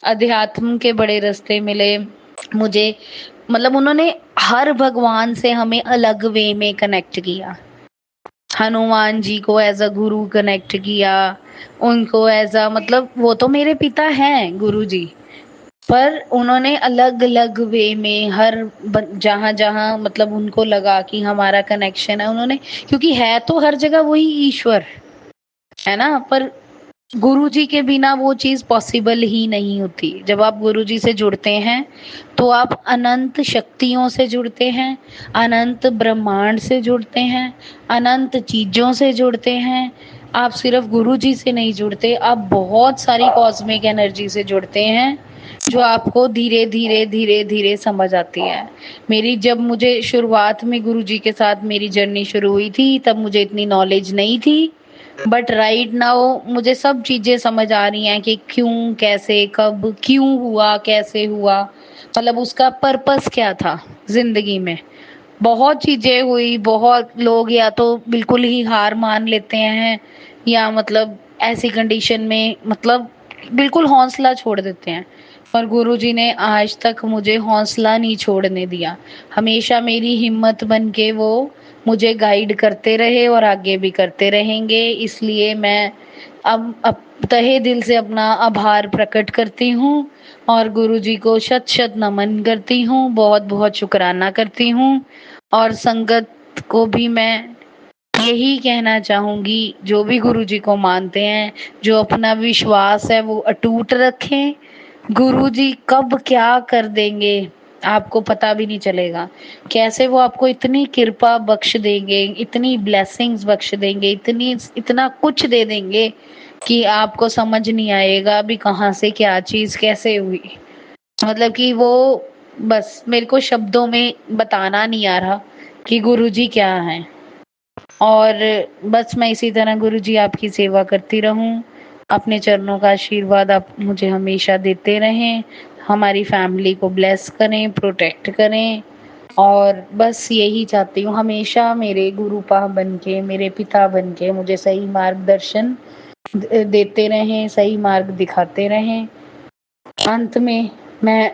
अध्यात्म के बड़े रास्ते मिले मुझे। मतलब उन्होंने हर भगवान से हमें अलग वे में कनेक्ट किया। हनुमान जी को एज अ गुरु कनेक्ट किया, उनको एज अ, मतलब वो तो मेरे पिता हैं गुरु जी, पर उन्होंने अलग अलग वे में हर जहां जहां मतलब उनको लगा कि हमारा कनेक्शन है, उन्होंने, क्योंकि है तो हर जगह वही ईश्वर है ना, पर गुरु जी के बिना वो चीज पॉसिबल ही नहीं होती। जब आप गुरु जी से जुड़ते हैं तो आप अनंत शक्तियों से जुड़ते हैं, अनंत ब्रह्मांड से जुड़ते हैं, अनंत चीजों से जुड़ते हैं। आप सिर्फ गुरु जी से नहीं जुड़ते, आप बहुत सारी कॉस्मिक एनर्जी से जुड़ते हैं, जो आपको धीरे धीरे धीरे धीरे समझ आती है। मेरी जब मुझे शुरुआत में गुरु जी के साथ मेरी जर्नी शुरू हुई थी, तब मुझे इतनी नॉलेज नहीं थी। बट राइट नाउ मुझे सब चीजें समझ आ रही हैं कि क्यों, कैसे, कब, क्यों हुआ, कैसे हुआ, मतलब उसका पर्पस क्या था जिंदगी में। बहुत चीजें हुई, बहुत लोग या तो बिल्कुल ही हार मान लेते हैं, या मतलब ऐसी कंडीशन में मतलब बिल्कुल हौसला छोड़ देते हैं। पर गुरुजी ने आज तक मुझे हौसला नहीं छोड़ने दिया। हमेशा मेरी हिम्मत बन के वो मुझे गाइड करते रहे और आगे भी करते रहेंगे। इसलिए मैं अब तहे दिल से अपना आभार प्रकट करती हूँ और गुरुजी को शत शत नमन करती हूँ, बहुत बहुत शुक्राना करती हूँ। और संगत को भी मैं यही कहना चाहूंगी, जो भी गुरुजी को मानते हैं, जो अपना विश्वास है वो अटूट रखें। गुरुजी कब क्या कर देंगे आपको पता भी नहीं चलेगा। कैसे वो आपको इतनी कृपा बख्श देंगे, इतनी ब्लेसिंग्स बख्श देंगे, इतना कुछ दे देंगे कि आपको समझ नहीं आएगा अभी कहाँ से क्या चीज़ कैसे हुई। मतलब कि वो बस मेरे को शब्दों में बताना नहीं आ रहा कि गुरुजी क्या हैं। और बस मैं इसी तरह गुरुजी आपकी सेवा करती रहूं, अपने चरणों का आशीर्वाद आप मुझे हमेशा देते रहें, हमारी फैमिली को ब्लेस करें, प्रोटेक्ट करें। और बस यही चाहती हूँ, हमेशा मेरे गुरुपा बन के, मेरे पिता बन के मुझे सही मार्गदर्शन देते रहें, सही मार्ग दिखाते रहें। अंत में मैं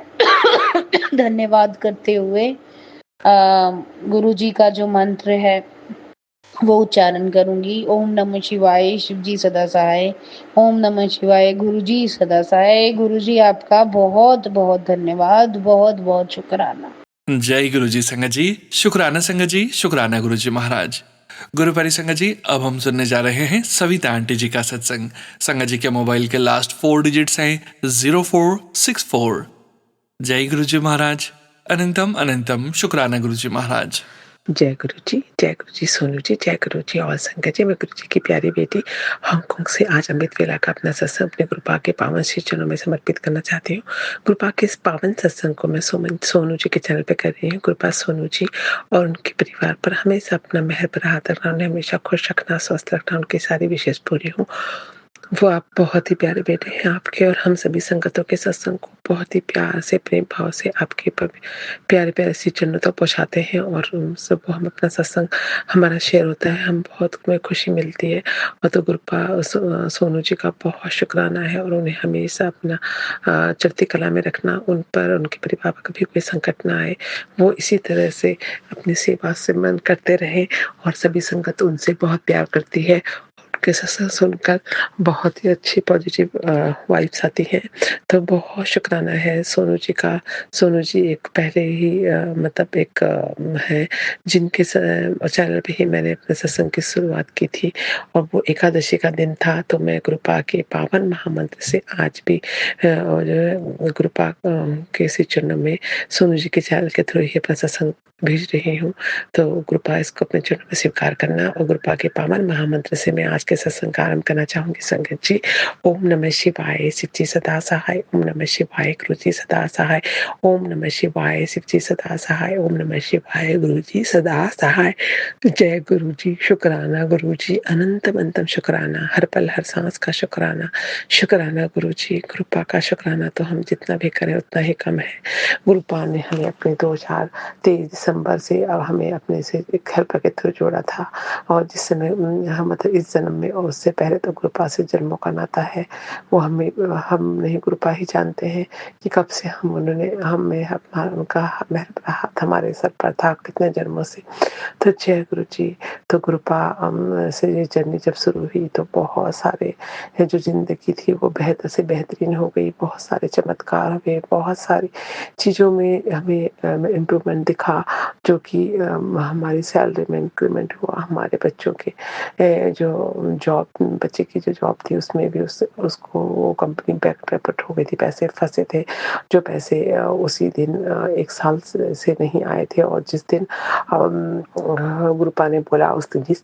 धन्यवाद करते हुए गुरुजी का जो मंत्र है वो उच्चारण करूंगी। ओम नमः शिवाय, शिवजी सदा सहाय। ओम नमः शिवाय, गुरुजी सदा सहाय। गुरुजी आपका बहुत बहुत धन्यवाद, बहुत बहुत शुक्राना। जय गुरु जी संगत जी, शुक्राना संगत जी, शुक्राना गुरु जी महाराज। गुरु परी संगत जी, अब हम सुनने जा रहे हैं सविता आंटी जी का सत्संग। संगत जी के मोबाइल के लास्ट 4 डिजिट्स हैं 0464। जय गुरु जी महाराज, अनंतम अनंतम शुक्राना गुरु जी महाराज। जय गुरु जी, सोनू जी, जय गुरु जी और संगत जी। मैं गुरु जी की प्यारी बेटी हांगकांग से आज अमृत वेला का अपना सत्संग अपने गुरुपा के पावन श्री चरणों में समर्पित करना चाहती हूँ। गुरुपा के इस पावन सत्संग को मैं सोनू जी के चैनल पे कर रही हूँ। गुरुपा सोनू जी और उनके परिवार पर हमेशा अपना मेहर पर हाथ रखना, उन्हें हमेशा खुश रखना, स्वस्थ रखना, उनकी सारी विशेष पूरी हो। वो आप बहुत ही प्यारे बेटे हैं आपके, और हम सभी संगतों के सत्संग को बहुत ही प्यार से, प्रेम भाव से आपके प्यारे प्यारे श्री चरणों तक पहुँचाते हैं। और सब हम अपना सत्संग हमारा शेयर होता है, हम बहुत हमें खुशी मिलती है। और तो गुरुपा सोनू जी का बहुत शुक्राना है, और उन्हें हमेशा अपना चढ़ती कला में रखना, उन पर उनके परिवार पर कभी कोई संकट ना आए, वो इसी तरह से अपनी सेवा सिमरन करते रहे। और सभी संगत उनसे बहुत प्यार करती है, के सत्संग सुनकर बहुत ही अच्छी पॉजिटिव वाइब्स आती हैं। तो बहुत शुक्राना है सोनू जी का। सोनू जी एक पहले ही मतलब एक है जिनके चैनल पे ही मैंने अपने सत्संग की शुरुआत की थी, और वो एकादशी का दिन था। तो मैं गुरुपा के पावन महामंत्र से आज भी और जो है गुरुपा के श्री चरणों में सोनू जी के चैनल के थ्रू ही अपना सत्संग भेज रही हूँ। तो गुरुपा इसको अपने चरणों में स्वीकार करना, और गुरुपा के पावन महामंत्र से मैं आज के सत्संग का आरंभ करना चाहूंगी। संगत जी, ओम नमः शिवाय, शिवजी सदा सहाय। ओम नमः शिवाय, गुरुजी सदा सहाय। ओम नमः शिवाय, शिवजी सदा सहाय। ओम नमः शिवाय, गुरुजी सदा सहाय। जय गुरु जी, शुक्राना गुरु जी, अनंतम अनंतम शुक्राना, हर पल हर सांस का शुक्राना। शुक्राना गुरु जी, गुरुपा का शुक्राना तो हम जितना भी करें उतना ही कम है। गुरुपा ने हमें अपने 2023 दिसंबर से अब हमें अपने से एक हेल्पर के थ्रू जोड़ा था, और जिस समय हम मतलब इस जन्म में और उससे पहले तो गुरुपा से जन्मों का नाता है। वो हम नहीं गुरुपा ही जानते हैं कि कब से हमें उनका मेहर हाथ हमारे सर पर था, कितने जन्मों से। तो जय गुरु जी। तो गुरुपा से ये जर्नी जब शुरू हुई तो बहुत सारे जो जिंदगी थी वो बेहतर से बेहतरीन हो गई। बहुत सारे चमत्कार हुए, बहुत सारी चीज़ों में हमें इम्प्रूवमेंट दिखा, जो कि हमारी सैलरी में इंक्रीमेंट हुआ। हमारे बच्चों के जो जॉब, बच्चे की जो जॉब थी उसमें भी उसको वो कंपनी बैकट्रैप हो गई थी, पैसे फंसे थे, जो पैसे उसी दिन 1 साल से नहीं आए थे। और जिस दिन गुरुपा ने बोला उस दिन जिस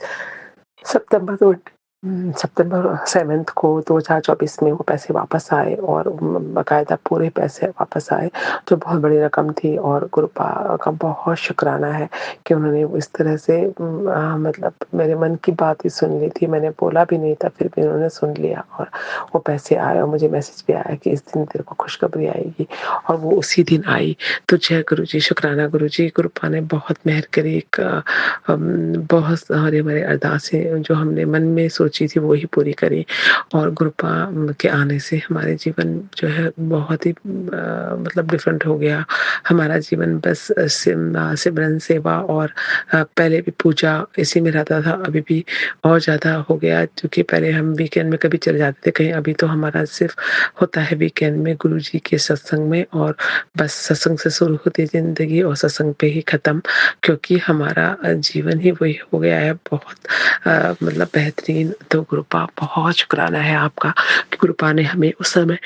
सितंबर 7 को 2024 में वो पैसे वापस आए, और बाकायदा पूरे पैसे वापस आए, जो बहुत बड़ी रकम थी। और गुरुपा का बहुत शुक्राना है कि उन्होंने इस तरह से मतलब मेरे मन की बात ही सुन ली थी। मैंने बोला भी नहीं था, फिर भी उन्होंने सुन लिया, और वो पैसे आए। और मुझे मैसेज भी आया कि इस दिन तेरे को खुशखबरी आएगी, और वो उसी दिन आई। तो जय गुरु जी, शुक्राना गुरु जी। गुरुपा ने बहुत मेहर करी, बहुत सारे हमारे अरदासें जो हमने मन में सोची थी वो ही पूरी करी। और गुरुपा के आने से हमारे जीवन जो है बहुत ही मतलब डिफरेंट हो गया। हमारा जीवन बस सिमरन सेवा और पहले भी पूजा इसी में रहता था, अभी भी और ज़्यादा हो गया, क्योंकि पहले हम वीकेंड में कभी चले जाते थे कहीं, अभी तो हमारा सिर्फ होता है वीकेंड में गुरु जी के सत्संग में, और बस सत्संग से शुरू होती ज़िंदगी और सत्संग पे ही ख़त्म, क्योंकि हमारा जीवन ही वही हो गया है बहुत मतलब बेहतरीन। तो गुरुपा बहुत शुक्राना है आपका कि गुरुपा ने हमें उस समय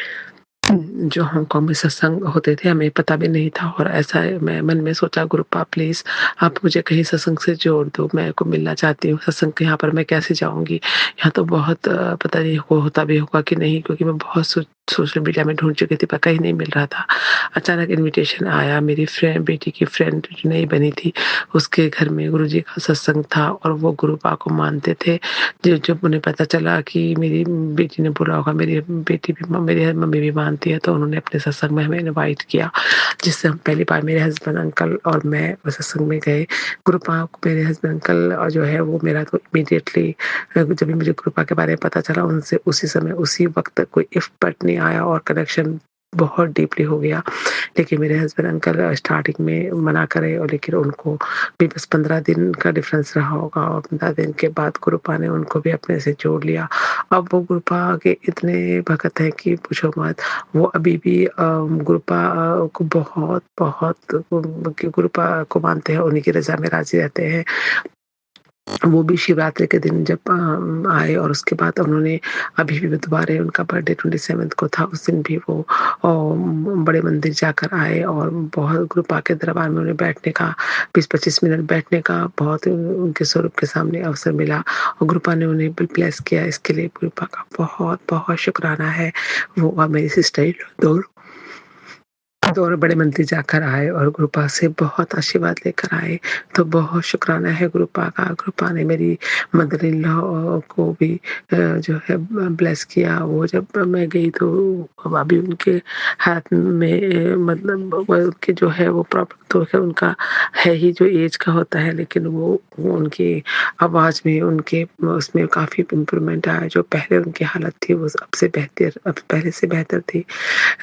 जो हांगकांग में सत्संग होते थे, हमें पता भी नहीं था और ऐसा है मैं मन में सोचा गुरुपा प्लीज़ आप मुझे कहीं सत्संग से जोड़ दो, मैं को मिलना चाहती हूँ सत्संग के, यहाँ पर मैं कैसे जाऊँगी? यहाँ तो बहुत पता नहीं हो होता भी होगा कि नहीं, क्योंकि मैं बहुत सोशल मीडिया में ढूँढ चुकी थी पर कहीं नहीं मिल रहा था। अचानक इन्विटेशन आया, मेरी बेटी की फ्रेंड जो नई बनी थी, उसके घर में गुरुजी का सत्संग था और वो गुरुपा को मानते थे। जब उन्हें पता चला कि मेरी बेटी ने बोला होगा, मेरी मेरी मम्मी भी मानती है, तो उन्होंने अपने सत्संग में हमें इनवाइट किया, जिससे हम पहली बार मेरे हस्बैंड अंकल और मैं उस सत्संग में गए। गुरुपा को मेरे हस्बैंड अंकल जो है वो मेरा तो इमीडिएटली जब भी मुझे गुरुपा के बारे में पता चला, उनसे उसी समय उसी वक़्त कोई इफ़ बट नहीं आया और कनेक्शन बहुत डीपली हो गया। लेकिन मेरे हस्बैंड अंकल स्टार्टिंग में मना करे और लेकिन उनको भी बस 15 दिन का डिफ़रेंस रहा होगा और 15 दिन के बाद गुरुपा ने उनको भी अपने से जोड़ लिया। अब वो गुरुपा के इतने भगत हैं कि पूछो मत। वो अभी भी गुरुपा को बहुत गुरुपा को मानते हैं, उन्हीं की रज़ा में राज़ी रहते हैं। वो भी शिवरात्रि के दिन जब आए और उसके बाद उन्होंने अभी भी दोबारा उनका बर्थडे 27 को था, उस दिन भी वो बड़े मंदिर जाकर आए और बहुत गुरुपा के दरबार में उन्हें बैठने का 20-25 मिनट बैठने का बहुत उनके स्वरूप के सामने अवसर मिला और गुरुपा ने उन्हें ब्लेस किया। इसके लिए गुरुपा का बहुत-बहुत शुक्राना है। वो और मेरी सिस्टर दोनों बड़े मंदिर जाकर आए और गुरुपा से बहुत आशीर्वाद लेकर आए, तो बहुत शुक्राना है गुरुपा का। गुरुपा ने मेरी मदर इन लॉ को भी जो है ब्लेस किया। वो जब मैं गई तो अभी उनके हाथ में मतलब वो उनके जो है वो प्रॉब्लम तो है, उनका है ही जो एज का होता है, लेकिन वो उनकी आवाज़ में उनके उसमें काफ़ी इम्प्रूवमेंट आया। जो पहले उनकी हालत थी वो अब पहले से बेहतर थी।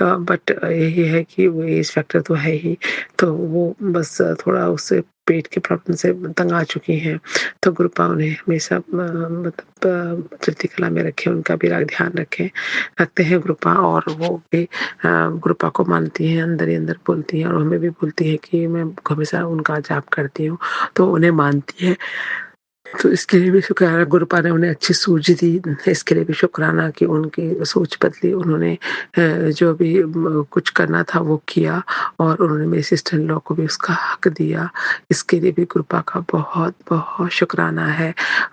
बट यही है कि वो एज फैक्टर तो है ही, तो वो बस थोड़ा उससे पेट की प्रॉब्लम से तंग आ चुकी हैं। तो गुरुपा उन्हें हमेशा मतलब चढ़ती कला में रखें, उनका भी ध्यान रखते हैं गुरुपा और वो भी गुरुपा को मानती हैं, अंदर ही अंदर बोलती हैं और हमें भी बोलती हैं कि मैं हमेशा उनका जाप करती हूँ, तो उन्हें मानती है। तो इसके लिए भी शुक्राना, गुरुपा ने उन्हें अच्छी सूझ दी, इसके लिए भी शुक्राना कि उनकी सोच बदली। उन्होंने जो भी कुछ करना था वो किया और उन्होंने मेरी सिस्टर इन लॉ को भी उसका हक दिया। इसके लिए भी गुरुपा का बहुत-बहुत शुक्राना है।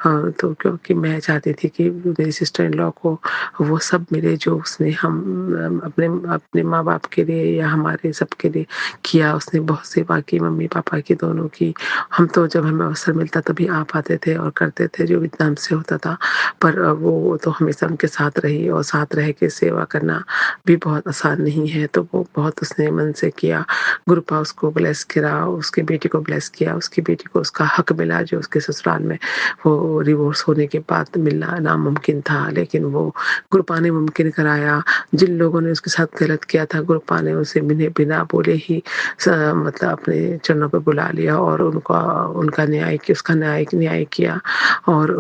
तो क्योंकि मैं चाहती थी कि मेरी सिस्टर इन लॉ को वो सब मिले जो उसने हम अपने माँ-बाप के लिए या हमारे सबके लिए किया। उसने बहुत सेवा की, मम्मी-पापा की दोनों की। हम तो जब हमें अवसर मिलता तभी आ पाते थे और करते थे जो भी हमसे होता था, पर वो तो हमेशा उनके साथ रही और साथ रह के सेवा करना भी बहुत आसान नहीं है, तो वो बहुत उसने मन से किया। गुरुपा उसको ब्लेस करा, उसकी बेटी को ब्लेस किया, उसकी बेटी को उसका हक मिला जो उसके ससुराल में वो डिवोर्स होने के बाद मिलना नामुमकिन था, लेकिन वो गुरुपा ने मुमकिन कराया। जिन लोगों ने उसके साथ गलत किया था, गुरुपा ने उसे बिना बोले ही मतलब अपने चरणों पे बुला लिया और उसका न्याय किया और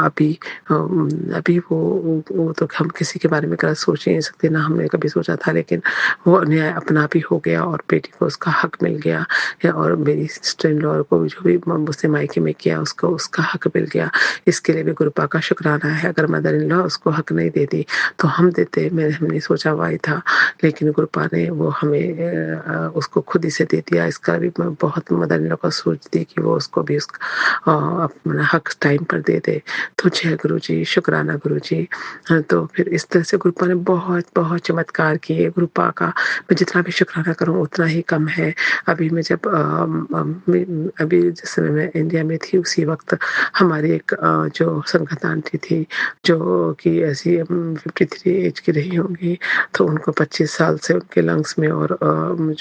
अभी वो तो हम किसी के बारे में गलत सोच ही नहीं सकते, ना हमने कभी सोचा था, लेकिन वो न्याय अपना भी हो गया और बेटी को उसका हक मिल गया और मेरी सिस्टर इन लॉ को जो भी उसने मायके में किया उसको उसका हक मिल गया। इसके लिए भी गुरुपा का शुक्राना है। अगर मदर इन लॉ उसको हक नहीं देती तो हम देते, हमने सोचा हुआ ही था, लेकिन गुरुपा ने वो हमें उसको खुद ही से दे दिया। इसका भी मैं बहुत मदर इन लॉ को सोचती कि वो उसको भी अपना हक टाइम पर दे दे। तो जय गुरुजी, शुक्राना गुरुजी। तो फिर इस तरह से गुरुपा ने बहुत चमत्कार किए। गुरुपा का मैं जितना भी शुक्राना करूँ उतना ही कम है। अभी मैं जब अभी जिस समय मैं इंडिया में थी उसी वक़्त हमारी एक जो संगत आंटी थी जो कि ऐसी 53 एज की रही होंगी, तो उनको 25 साल से उनके लंग्स में और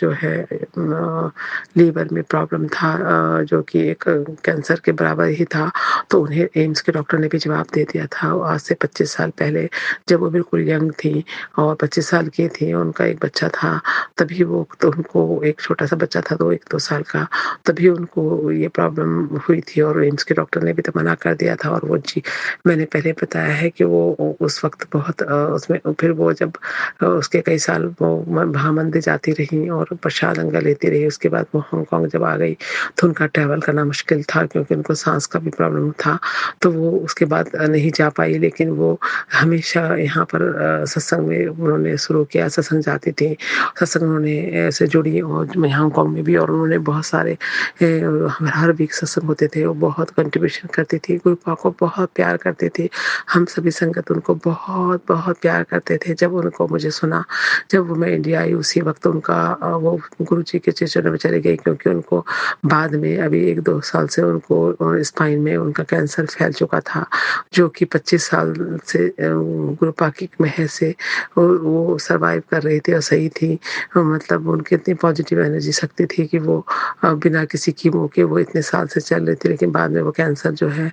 जो है लीवर में प्रॉब्लम था, जो कि एक कैंसर के बराबर ही था। तो उन्हें एम्स के डॉक्टर ने भी जवाब दे दिया था आज से 25 साल पहले, जब वो बिल्कुल यंग थी और 25 साल की थी, उनका एक बच्चा था, तभी वो तो उनको एक छोटा-सा बच्चा था 1-2 साल का, तभी उनको ये प्रॉब्लम हुई थी और एम्स के डॉक्टर ने भी तो मना कर दिया था। और वो मैंने पहले बताया है कि वो उस वक़्त बहुत उसमें फिर वो जब उसके कई साल वो महामंदिर जाती रही और प्रसाद लंगर लेती रही। उसके बाद वो हांगकांग जब आ गई तो उनका ट्रैवल करना मुश्किल था क्योंकि उनको साँस का भी प्रॉब्लम था, तो वो उसके बाद नहीं जा पाई, लेकिन वो हमेशा यहाँ पर सत्संग में उन्होंने शुरू किया, सत्संग जाती थी। सत्संग उन्होंने से जुड़ी और मैं हांगकांग में भी, और उन्होंने बहुत सारे हर वीक सत्संग होते थे, वो बहुत कंट्रीब्यूशन करती थी, गुरुपा को बहुत प्यार करती थी। हम सभी संगत उनको बहुत प्यार करते थे। जब उनको मुझे सुना, जब मैं इंडिया आई उसी वक़्त उनका वो गुरुजी के चरणों में चली गई, क्योंकि उनको बाद में अभी 1-2 साल से उनको स्पाइन में उनका कैंसर फैल चुका था, जो कि 25 साल से गुरुपा की मेहर से वो सर्वाइव कर रही थी और सही थी। मतलब उनकी इतनी पॉजिटिव एनर्जी शक्ति थी कि वो बिना किसी कीमो के वो इतने साल से चल रही थी, लेकिन बाद में वो कैंसर जो है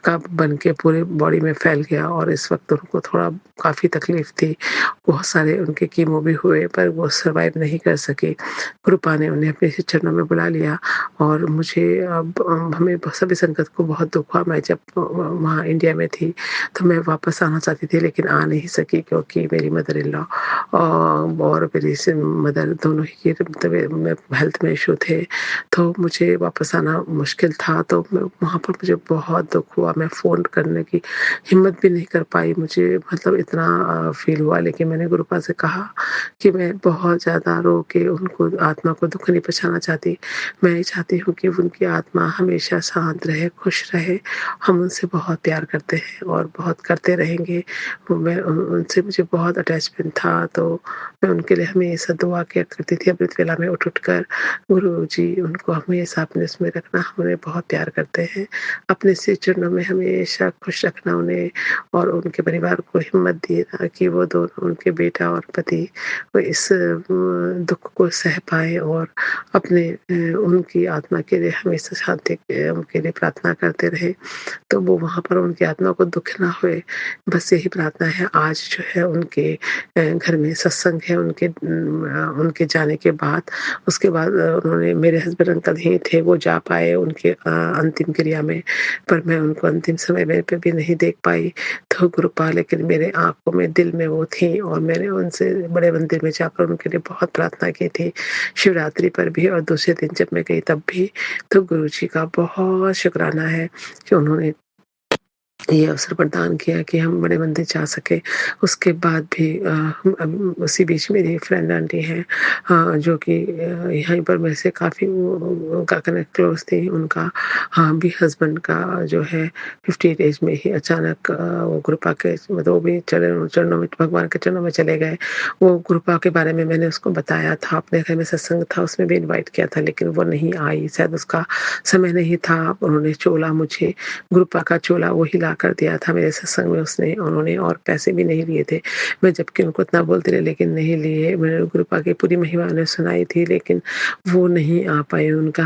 कब बन के पूरे बॉडी में फैल गया और इस वक़्त उनको थोड़ा काफ़ी तकलीफ़ थी। बहुत सारे उनके कीमो भी हुए पर वो सर्वाइव नहीं कर सके। कृपा ने उन्हें अपने चरणों में बुला लिया और मुझे अब हमें सभी संगत को बहुत दुःख हुआ। मैं जब वहाँ इंडिया में थी तो मैं वापस आना चाहती थी, लेकिन आ नहीं सकी, क्योंकि मेरी मदर इन लॉ और मेरी मदर दोनों ही की तबीयत में हेल्थ में इश्यू थे, तो मुझे वापस आना मुश्किल था। तो वहाँ पर मुझे बहुत दुःख हुआ। मैं फ़ोन करने की हिम्मत भी नहीं कर पाई। मुझे मतलब इतना फ़ील हुआ, लेकिन मैंने गुरुपा से कहा कि मैं बहुत ज़्यादा रो के उनको आत्मा को दुःख नहीं पहुँचाना चाहती। मैं ये चाहती हूँ कि उनकी आत्मा हमेशा शांत रहे, खुश रहे। हम उनसे बहुत प्यार करते हैं और बहुत करते रहेंगे। मैं उनसे मुझे बहुत अटैचमेंट था, तो मैं उनके लिए हमेशा दुआ किया करती थी। अमृत वेला में उठ कर, गुरुजी उनको हमेशा अपने उसमें रखना, हम उन्हें बहुत प्यार करते हैं। अपने श्री चरणों में हमेशा खुश रखना उन्हें, और उनके परिवार को हिम्मत देना कि वो दोनों, उनके बेटा और पति, वो इस दुःख को सह पाएँ और अपने उनकी आत्मा के लिए हमेशा शांति के लिए प्रार्थना करते रहें, तो वो वहाँ पर उनकी आत्मा को दुःख ना होए। बस यही प्रार्थना है। आज जो है उनके घर में सत्संग है उनके जाने के बाद। उसके बाद उन्होंने, मेरे हस्बैंड अंकल ही थे, वो जा पाए उनके अंतिम क्रिया में, पर मैं उनको अंतिम समय में पे भी नहीं देख पाई। तो गुरुपा लेकिन मेरे आँखों में, दिल में वो थी, और मैंने उनसे बड़े मंदिर में जाकर उनके लिए बहुत प्रार्थना की थी, शिवरात्रि पर भी और दूसरे दिन जब मैं गई तब भी। तो गुरुजी का बहुत शुक्राना है कि उन्होंने ये अवसर प्रदान किया कि हम बड़े मंदिर जा सके। उसके बाद भी उसी बीच मेरी फ्रेंड आंटी हैं, जो कि यहीं पर मेरे से काफ़ी उनका कनेक्ट क्लोज़ थी। उनका भी हस्बैंड का जो है 58 एज में ही अचानक वो गुरुपा के, मतलब वो भी चरणों में, भगवान के चरणों में चले गए। वो गुरुपा के बारे में मैंने उसको बताया था, अपने घर में सत्संग था, उसमें भी इनवाइट किया था, लेकिन वो नहीं आई, शायद उसका समय नहीं था। उन्होंने चोला, मुझे गुरुपा का चोला वही ला कर दिया था मेरे सत्संग में उन्होंने, और पैसे भी नहीं लिए थे। मैं जबकि उनको इतना बोलती रही, लेकिन नहीं लिए। मैंने गुरुपा की पूरी महिमा उन्हें सुनाई थी, लेकिन वो नहीं आ पाए। उनका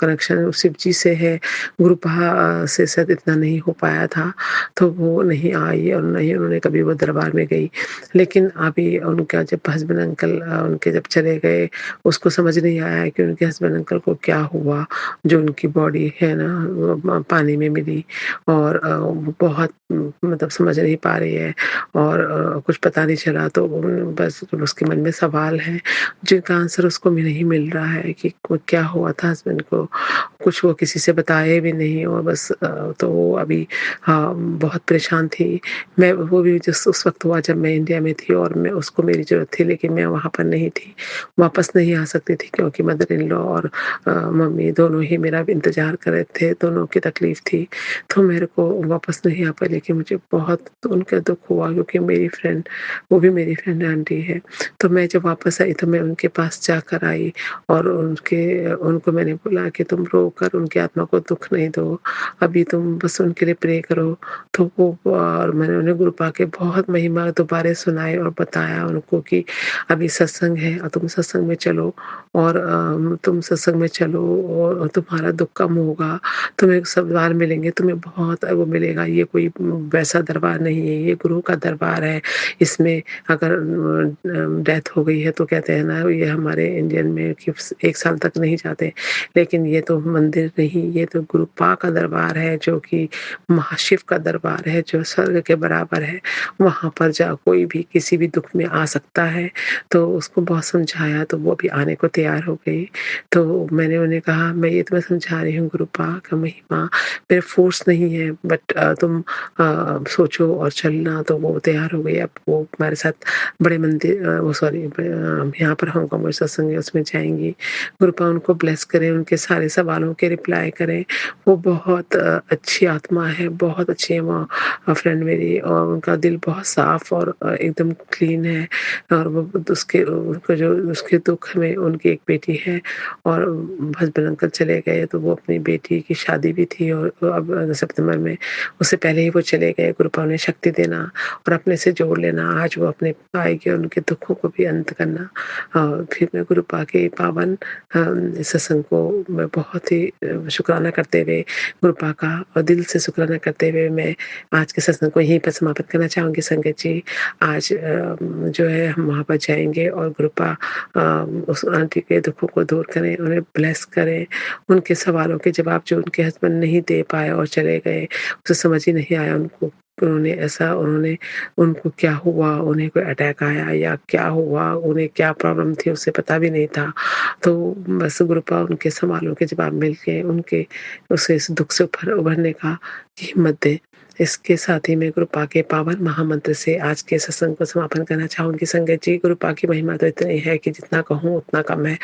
कनेक्शन शिव जी से है, गुरुपा से शायद इतना नहीं हो पाया था, तो वो नहीं आई और नहीं उन्होंने कभी वो दरबार में गई। लेकिन अभी उनका जब हस्बैंड अंकल उनके जब चले गए, उसको समझ नहीं आया कि उनके हस्बैंड अंकल को क्या हुआ, जो उनकी बॉडी है ना पानी में मिली, और बहुत मतलब समझ नहीं पा रही है, और कुछ पता नहीं चला। तो बस उसके मन में सवाल है जिनका आंसर उसको नहीं मिल रहा है कि क्या हुआ था हस्बैंड को। कुछ वो किसी से बताए भी नहीं, और बस तो वो अभी बहुत परेशान थी। मैं वो भी जिस उस वक्त हुआ जब मैं इंडिया में थी, और मैं उसको मेरी ज़रूरत थी, लेकिन मैं वहाँ पर नहीं थी, वापस नहीं आ सकती थी, क्योंकि मदर इन लॉ और मम्मी दोनों ही मेरा इंतज़ार कर रहे थे, दोनों की तकलीफ़ थी। तो मेरे को वापस नहीं आ पाई, लेकिन मुझे बहुत उनका दुःख हुआ, क्योंकि मेरी फ्रेंड, वो भी मेरी फ्रेंड आंटी है। तो मैं जब वापस आई तो मैं उनके पास जाकर आई, और उनको मैंने बोला कि तुम रो कर उनकी आत्मा को दुःख नहीं दो, अभी तुम बस उनके लिए प्रे करो। तो वो, और मैंने उन्हें गुरुपा के बहुत महिमा दोबारा सुनाए और बताया उनको कि अभी सत्संग है और तुम सत्संग में चलो, और तुम सत्संग में चलो और तुम्हारा दुःख कम होगा, तुम्हें सब द्वार मिलेंगे, तुम्हें बहुत वो मिलेंगे। मिलेगा। ये कोई वैसा दरबार नहीं है, ये गुरु का दरबार है। इसमें अगर डेथ हो गई है तो कहते हैं ना, ये हमारे इंडियन में कि 1 साल तक नहीं जाते, लेकिन ये तो मंदिर नहीं, ये तो गुरु पा का दरबार है, जो कि महाशिव का दरबार है, जो स्वर्ग के बराबर है। वहाँ पर जा कोई भी किसी भी दुःख में आ सकता है। तो उसको बहुत समझाया तो वो भी आने को तैयार हो गई। तो मैंने उन्हें कहा, मैं ये तुम्हें समझा रही हूँ गुरुपा का महिमा, मेरे फ़ोर्स नहीं है, बट तुम सोचो और चलना। तो वो तैयार हो गई। अब वो हमारे साथ बड़े मंदिर यहाँ पर हांगकांग में सत्संग है उसमें जाएँगी। गुरुपा उनको ब्लेस करें, उनके सारे सवालों के रिप्लाई करें। वो बहुत अच्छी आत्मा है, बहुत अच्छी है वो फ्रेंड मेरी, और उनका दिल बहुत साफ और एकदम क्लीन है। और वो उसको जो उसके दुःख में उनकी एक बेटी है, और हस्बैंड अंकल चले गए तो वो अपनी बेटी की शादी भी थी, और अब सितंबर में, उससे पहले ही वो चले गए। गुरुपा उन्हें शक्ति देना और अपने से जोड़ लेना। आज वो अपने आएगी और उनके दुखों को भी अंत करना। फिर मैं गुरुपा के पावन सत्संग को मैं बहुत ही शुक्राना करते हुए, गुरुपा का और दिल से शुक्राना करते हुए मैं आज के सत्संग को यहीं पर समाप्त करना चाहूँगी। संगत जी, आज जो है हम वहाँ पर जाएँगे और गुरुपा उस आंटी के दुखों को दूर करें, उन्हें ब्लेस करें। उनके सवालों के जवाब जो उनके हस्बैंड नहीं दे पाए और चले गए, उसे समझ ही नहीं आया उनको क्या हुआ, उन्हें कोई अटैक आया या क्या हुआ, उन्हें क्या प्रॉब्लम थी उसे पता भी नहीं था। तो बस गुरुपा उनके सवालों के जवाब मिल के उनके उसे इस दुःख से उभरने का हिम्मत दें। इसके साथ ही मैं गुरुपा के पावन महामंत्र से आज के सत्संग को समापन करना चाहूँगी। संगत जी, गुरुपा की महिमा तो इतनी है कि जितना कहूँ उतना कम है,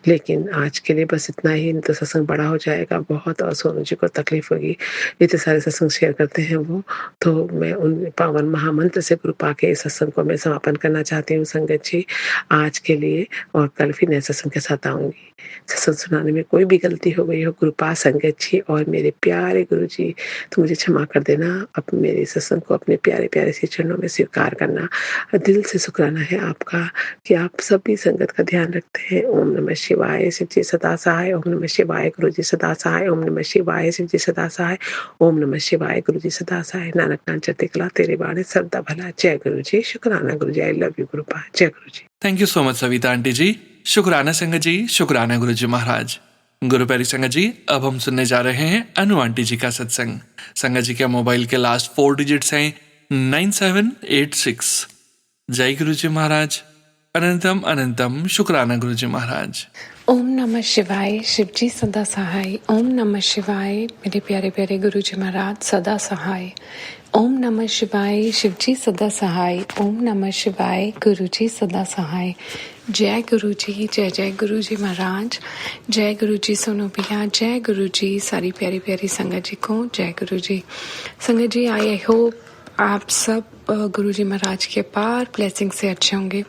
लेकिन आज के लिए बस इतना ही, नहीं तो सत्संग बड़ा हो जाएगा बहुत और सोनू जी को तकलीफ होगी। इतने सारे सत्संग शेयर करते हैं वो, तो मैं उन पावन महामंत्र से गुरुपा के इस सत्संग को मैं समापन करना चाहती हूँ। संगत जी, आज के लिए, और कल फिर नए सत्संग के साथ आऊँगी। सत्संग सुनाने में कोई भी गलती हो गई हो गुरुपा, संगत जी और मेरे प्यारे गुरु जी, तो मुझे क्षमा कर देना। अब मेरे सत्संग को अपने प्यारे प्यारे से चरणों में स्वीकार करना। दिल से शुक्राना है आपका कि आप सभी संगत का ध्यान रखते हैं। ओम नमः शिवाय, शिव जी सदा सहाय। ओम नमः शिवाय, गुरु जी सदा सहाय। ओम नमः शिवाय, शिव जी सदा सहाय। ओम नमः शिवाय, गुरु जी सदा सहाय। नानक नाम चढ़ते कला तेरे बाणे सरदा भला। जय गुरु जी, शुक्राना गुरु जी, आई लव यू गुरुपा। जय Guru ji. Thank you so much Savita aunty ji. शुक्राना संगत जी, शुक्राना गुरु जी महाराज। गुरु प्यारी संगत जी, अब हम सुनने जा रहे हैं अनु आंटी जी का सत्संग। संगत जी के मोबाइल के लास्ट 4 डिजिट्स हैं 9786। जय गुरु जी महाराज। अनंतम अनंतम शुक्राना गुरु जी महाराज। ओम नमः शिवाय, शिव जी सदा सहाय। ओम नमः शिवाय, मेरे प्यारे प्यारे गुरु जी महाराज सदा सहाय। ओम नमः शिवाय, शिव जी सदा सहाय। ओम नमः शिवाय, गुरु जी सदा सहाय। जय गुरु जी, जय जय गुरु जी महाराज। जय गुरु जी सोनू भैया। जय गुरु जी सारी प्यारी प्यारी संगत जी को जय गुरु जी। संगत जी, आई होप आप सब गुरु जी महाराज के पार ब्लेसिंग से अच्छे होंगे।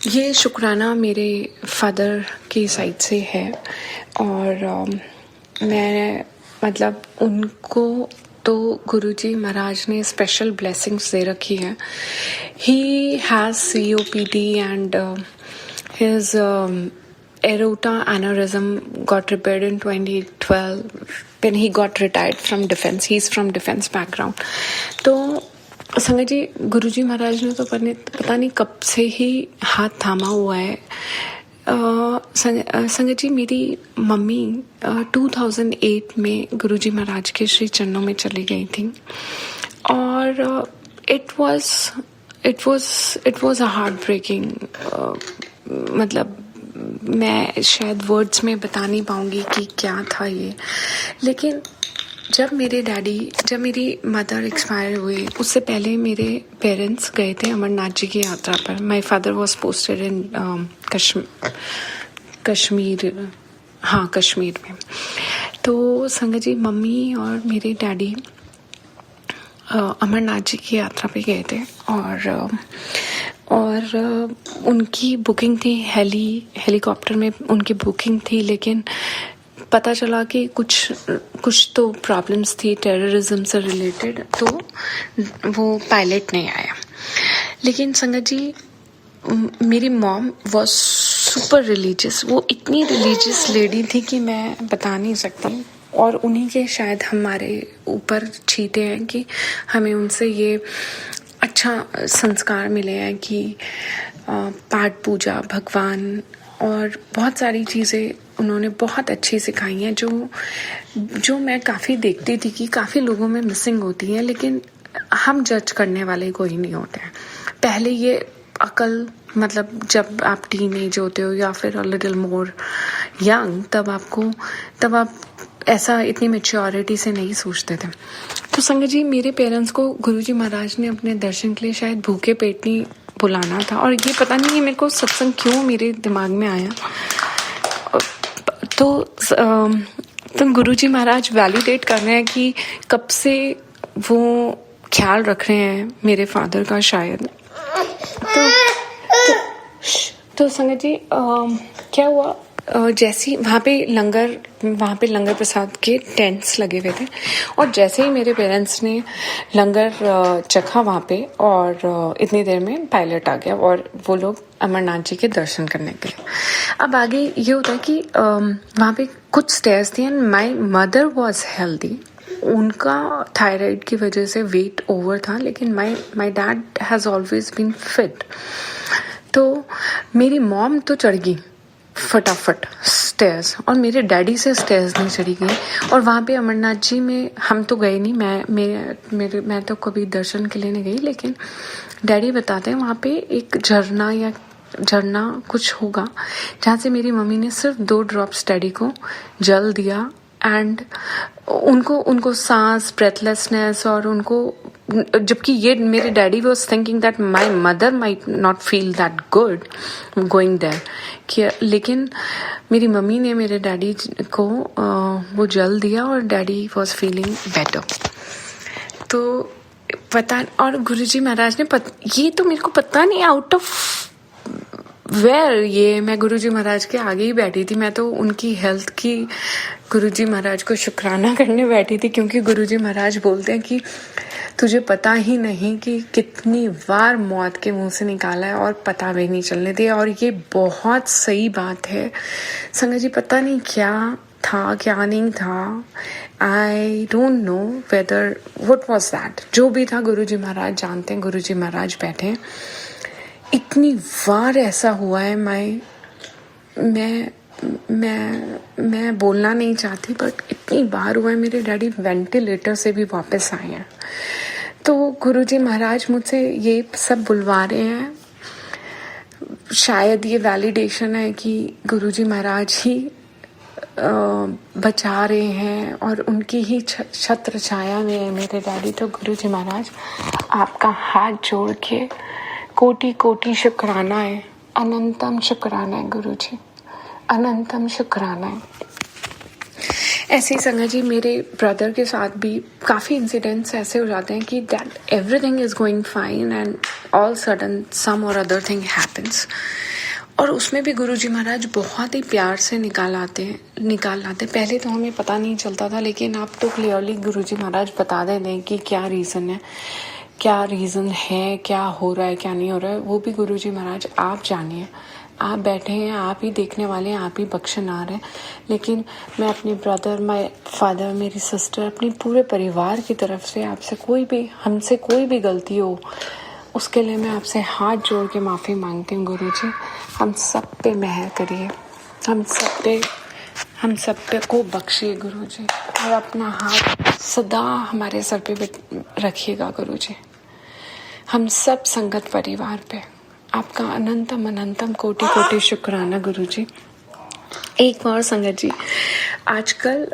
ये शुक्राना मेरे फादर की साइड से है, और मैं मतलब उनको तो गुरुजी महाराज ने स्पेशल ब्लेसिंग्स दे रखी है। He has COPD and his aorta aneurysm got repaired in 2012 when he got retired from defense. He's from defense background. तो संगत जी, गुरुजी महाराज ने तो पता नहीं कब से ही हाथ थामा हुआ है। संगत जी, मेरी मम्मी 2008 में गुरुजी महाराज के श्री चरणों में चली गई थी, और it was a heartbreaking मतलब मैं शायद वर्ड्स में बता नहीं पाऊंगी कि क्या था ये। लेकिन जब मेरी मदर एक्सपायर हुए, उससे पहले मेरे पेरेंट्स गए थे अमरनाथ जी की यात्रा पर। My father was posted in Kashmir में। तो संगत जी, मम्मी और मेरे डैडी अमरनाथ जी की यात्रा पे गए थे, और उनकी बुकिंग थी, हेलीकॉप्टर में उनकी बुकिंग थी, लेकिन पता चला कि कुछ तो प्रॉब्लम्स थी टेररिज्म से रिलेटेड, तो वो पायलट नहीं आया। लेकिन संगत जी, मेरी मॉम वाज सुपर रिलीजियस। वो इतनी रिलीजियस लेडी थी कि मैं बता नहीं सकती। और उन्हीं के शायद हमारे ऊपर छींटे हैं कि हमें उनसे ये अच्छा संस्कार मिले हैं कि पाठ पूजा, भगवान और बहुत सारी चीज़ें उन्होंने बहुत अच्छी सिखाई हैं जो मैं काफ़ी देखती थी कि काफ़ी लोगों में मिसिंग होती हैं, लेकिन हम जज करने वाले कोई नहीं होते हैं। पहले ये अकल, मतलब जब आप टीनेज होते हो या फिर लिटिल मोर यंग, तब आप ऐसा इतनी मैच्योरिटी से नहीं सोचते थे। तो संगत जी, मेरे पेरेंट्स को गुरुजी महाराज ने अपने दर्शन के लिए शायद भूखे पेट नहीं बुलाना था, और ये पता नहीं है मेरे को सत्संग क्यों मेरे दिमाग में आया। तो गुरुजी महाराज वैलिडेट कर रहे हैं कि कब से वो ख्याल रख रहे हैं मेरे फादर का शायद। तो संगत जी, क्या हुआ, जैसे वहाँ पे लंगर प्रसाद के टेंट्स लगे हुए थे, और जैसे ही मेरे पेरेंट्स ने लंगर चखा वहाँ पे, और इतनी देर में पायलट आ गया और वो लोग अमरनाथ जी के दर्शन करने के लिए। अब आगे ये होता है कि वहाँ पे कुछ स्टेयर्स थी, and my mother was healthy. उनका थायराइड की वजह से वेट ओवर था, लेकिन my dad has always been fit. तो मेरी मॉम तो चढ़ गई फटाफट स्टेयर्स, और मेरे डैडी से स्टेयर्स नहीं चढ़ी गई। और वहाँ पे अमरनाथ जी में हम तो गए नहीं, मैं तो कभी दर्शन के लिए नहीं गई, लेकिन डैडी बताते हैं वहाँ पे एक झरना कुछ होगा, जहाँ से मेरी मम्मी ने सिर्फ 2 ड्रॉप्स डैडी को जल दिया, एंड उनको सांस, ब्रेथलेसनेस, और उनको, जबकि ये मेरे daddy was thinking that my mother might not feel that good going there, लेकिन मेरी मम्मी ने मेरे डैडी को वो जल दिया और डैडी वाज फीलिंग बेटर। तो पता, और गुरुजी महाराज ने ये तो मेरे को पता नहीं आउट ऑफ वेयर, ये मैं गुरुजी महाराज के आगे ही बैठी थी। मैं तो उनकी हेल्थ की गुरुजी महाराज को शुक्राना करने बैठी थी, क्योंकि गुरुजी महाराज बोलते हैं कि तुझे पता ही नहीं कि कितनी बार मौत के मुंह से निकाला है और पता भी नहीं चलने दिया। और ये बहुत सही बात है संगत जी, पता नहीं क्या था क्या नहीं था, I don't know whether what was that. जो भी था गुरुजी महाराज जानते हैं, गुरुजी महाराज बैठे। इतनी बार ऐसा हुआ है, मैं बोलना नहीं चाहती, बट इतनी बार हुआ है। मेरे डैडी वेंटिलेटर से भी वापस आए हैं। तो गुरुजी महाराज मुझसे ये सब बुलवा रहे हैं, शायद ये वैलिडेशन है कि गुरुजी महाराज ही बचा रहे हैं, और उनकी ही छत्र छाया में है मेरे डैडी। तो गुरुजी महाराज, आपका हाथ जोड़ के कोटि कोटि शुक्राना है, अनंतम शुक्राना है गुरुजी, अनंतम शुक्राना है। ऐसे ही संगत जी, मेरे ब्रदर के साथ भी काफ़ी इंसिडेंट्स ऐसे हो जाते हैं कि that everything is going fine and all sudden some or other thing happens, और उसमें भी गुरुजी महाराज बहुत ही प्यार से निकाल लाते हैं। पहले तो हमें पता नहीं चलता था, लेकिन अब तो क्लियरली गुरुजी महाराज बता देते हैं कि क्या रीज़न है, क्या हो रहा है, क्या नहीं हो रहा है। वो भी गुरुजी महाराज आप जानिए, आप बैठे हैं, आप ही देखने वाले हैं, आप ही बख्शनार हैं। लेकिन मैं अपने ब्रदर, माय फादर, मेरी सिस्टर, अपने पूरे परिवार की तरफ से हमसे कोई भी गलती हो, उसके लिए मैं आपसे हाथ जोड़ के माफ़ी मांगती हूँ गुरुजी। हम सब पे मेहर करिए, हम सब पे को बख्शिए गुरुजी, और अपना हाथ सदा हमारे सर पे रखिएगा गुरुजी। हम सब संगत परिवार पे आपका अनंतम कोटि कोटि शुक्राना गुरुजी। एक और संगत जी, आजकल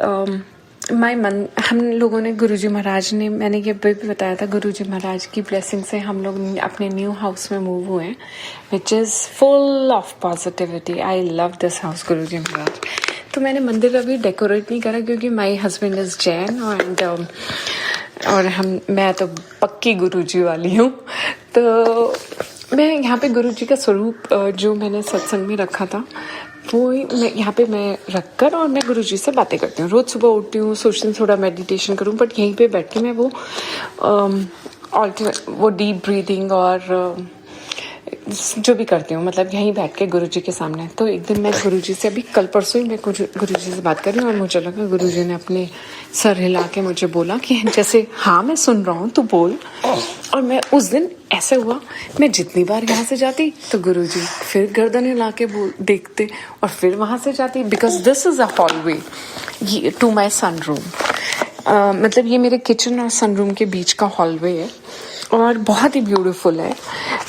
हम लोगों ने गुरुजी महाराज ने, मैंने ये भी बताया था, गुरुजी महाराज की ब्लेसिंग से हम लोग अपने न्यू हाउस में मूव हुए हैं, which is full of positivity. I love this house Guruji महाराज। तो मैंने मंदिर अभी डेकोरेट नहीं करा, क्योंकि माई हस्बैंड इज़ जैन, और मैं तो पक्की गुरुजी वाली हूँ। तो मैं यहाँ पे गुरुजी का स्वरूप जो मैंने सत्संग में रखा था, वो यहाँ पे मैं रखकर और मैं गुरुजी से बातें करती हूँ। रोज़ सुबह उठती हूँ, सोचती हूँ थोड़ा मेडिटेशन करूँ, बट यहीं पे बैठ के मैं वो डीप ब्रीदिंग और जो भी करती हूँ मतलब यहीं बैठ के गुरुजी के सामने। तो एक दिन मैं गुरुजी से, अभी कल परसों ही मैं गुरुजी से बात कर रही हूँ और मुझे लगा गुरुजी ने अपने सर हिला के मुझे बोला कि जैसे हाँ मैं सुन रहा हूँ तू बोल। और मैं उस दिन ऐसे हुआ, मैं जितनी बार यहाँ से जाती तो गुरुजी फिर गर्दन हिला के देखते और फिर वहाँ से जाती, because this is a hallway to my son room. मतलब ये मेरे किचन और सनरूम के बीच का हॉलवे है और बहुत ही ब्यूटीफुल है।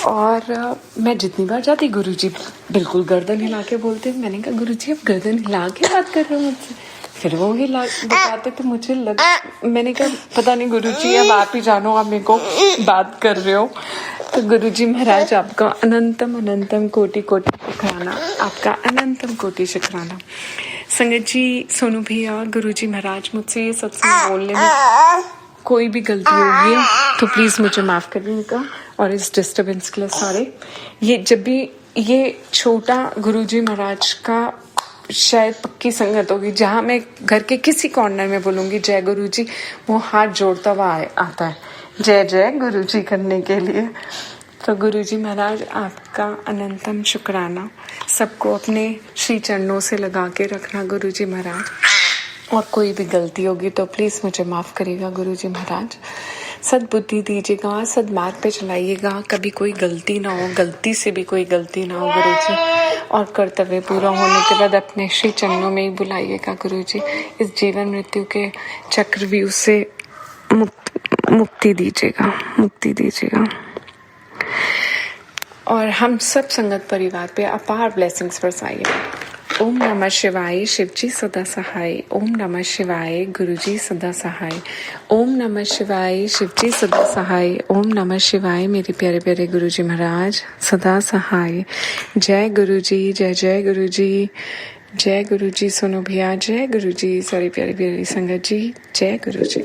और मैं जितनी बार जाती गुरुजी बिल्कुल गर्दन हिला के बोलते। मैंने कहा गुरुजी अब गर्दन हिला के बात कर रहे हो मुझसे? फिर वो हिला बताते तो मुझे मैंने कहा पता नहीं गुरुजी अब आप ही जानो, आप मेरे को बात कर रहे हो। तो गुरुजी महाराज आपका अनंतम अनंतम कोटि कोटि शुक्राना, आपका अनंतम कोटि शुक्राना। संगत जी, सोनू भैया, गुरुजी महाराज, मुझसे ये सत्संग बोलने में कोई भी गलती होगी है तो प्लीज़ मुझे माफ़ करिएगा और इस डिस्टर्बेंस के लिए सॉरी। ये जब भी ये छोटा गुरुजी महाराज का शायद पक्की संगत होगी जहाँ मैं घर के किसी कॉर्नर में बोलूँगी जय गुरुजी, वो हाथ जोड़ता हुआ आता है जय जय गुरुजी करने के लिए। तो गुरुजी महाराज आपका अनंतम शुक्राना। सबको अपने श्री चरणों से लगा के रखना गुरुजी महाराज, और कोई भी गलती होगी तो प्लीज़ मुझे माफ़ करिएगा गुरुजी महाराज। सद्बुद्धि दीजिएगा, सद्मार्ग पे चलाइएगा, कभी कोई गलती ना हो, गलती से भी कोई गलती ना हो गुरुजी। और कर्तव्य पूरा होने के बाद अपने श्री चरणों में ही बुलाइएगा गुरुजी। इस जीवन मृत्यु के चक्रव्यूह से मुक्ति दीजिएगा, मुक्ति दीजिएगा। और हम सब संगत परिवार पे अपार ब्लेसिंग्स बरसाइए। ओम नमः शिवाय, शिवजी सदा सहाय। ओम नमः शिवाय, गुरुजी सदा सहाय। ओम नमः शिवाय, शिवजी सदा सहाय। ओम नमः शिवाय, मेरे प्यारे प्यारे गुरुजी महाराज सदा सहाय। जय गुरुजी, जय जय गुरुजी, जय गुरुजी। सोनू भैया, जय गुरुजी। सारी प्यारी प्यारी संगत जी, जय Guruji.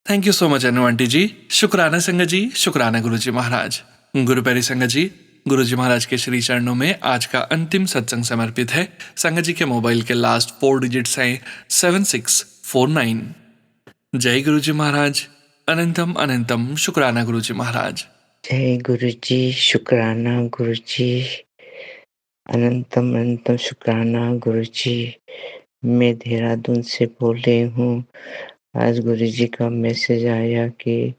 Thank you so much Anu aunty ji. शुक्राना संगत जी, शुक्राना गुरुजी महाराज। गुरु प्यारी संगत जी, गुरुजी महाराज के श्री चरणों में आज का अंतिम सत्संग समर्पित है। संगत जी के मोबाइल के लास्ट 4 डिजिट्स हैं 7649। जय गुरुजी महाराज, अनंतम अनंतम शुक्राना गुरुजी महाराज। जय गुरुजी, शुक्राना गुरुजी, अनंतम अनंतम शुक्राना गुरुजी। मैं देहरादून से बोल रही हूँ। आज गुरुजी का मैसेज आया कि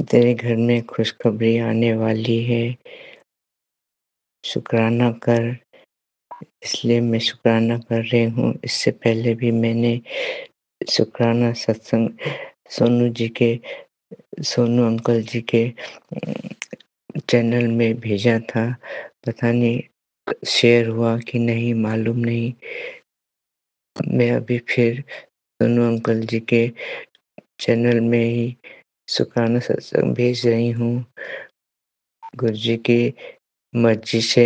तेरे घर में खुशखबरी आने वाली है, शुक्राना कर। इसलिए मैं शुक्राना कर रही हूँ। इससे पहले भी मैंने शुक्राना सत्संग सोनू अंकल जी के चैनल में भेजा था। पता नहीं शेयर हुआ कि नहीं, मालूम नहीं। मैं अभी फिर सोनू अंकल जी के चैनल में ही शुक्राना सत्संग भेज रही हूँ। गुरुजी की मर्जी से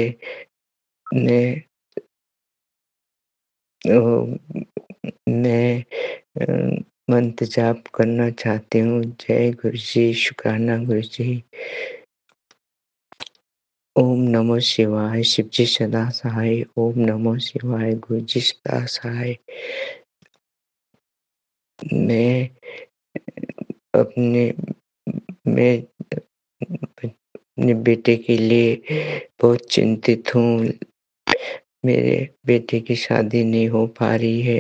मैं मंत्र जाप करना चाहती हूँ। जय गुरुजी, शुक्राना गुरुजी। ओम नमः शिवाय, शिवजी सदा सहाय। ओम नमः शिवाय, गुरुजी सदा सहाय। मैं अपने बेटे के लिए बहुत चिंतित हूँ। मेरे बेटे की शादी नहीं हो पा रही है,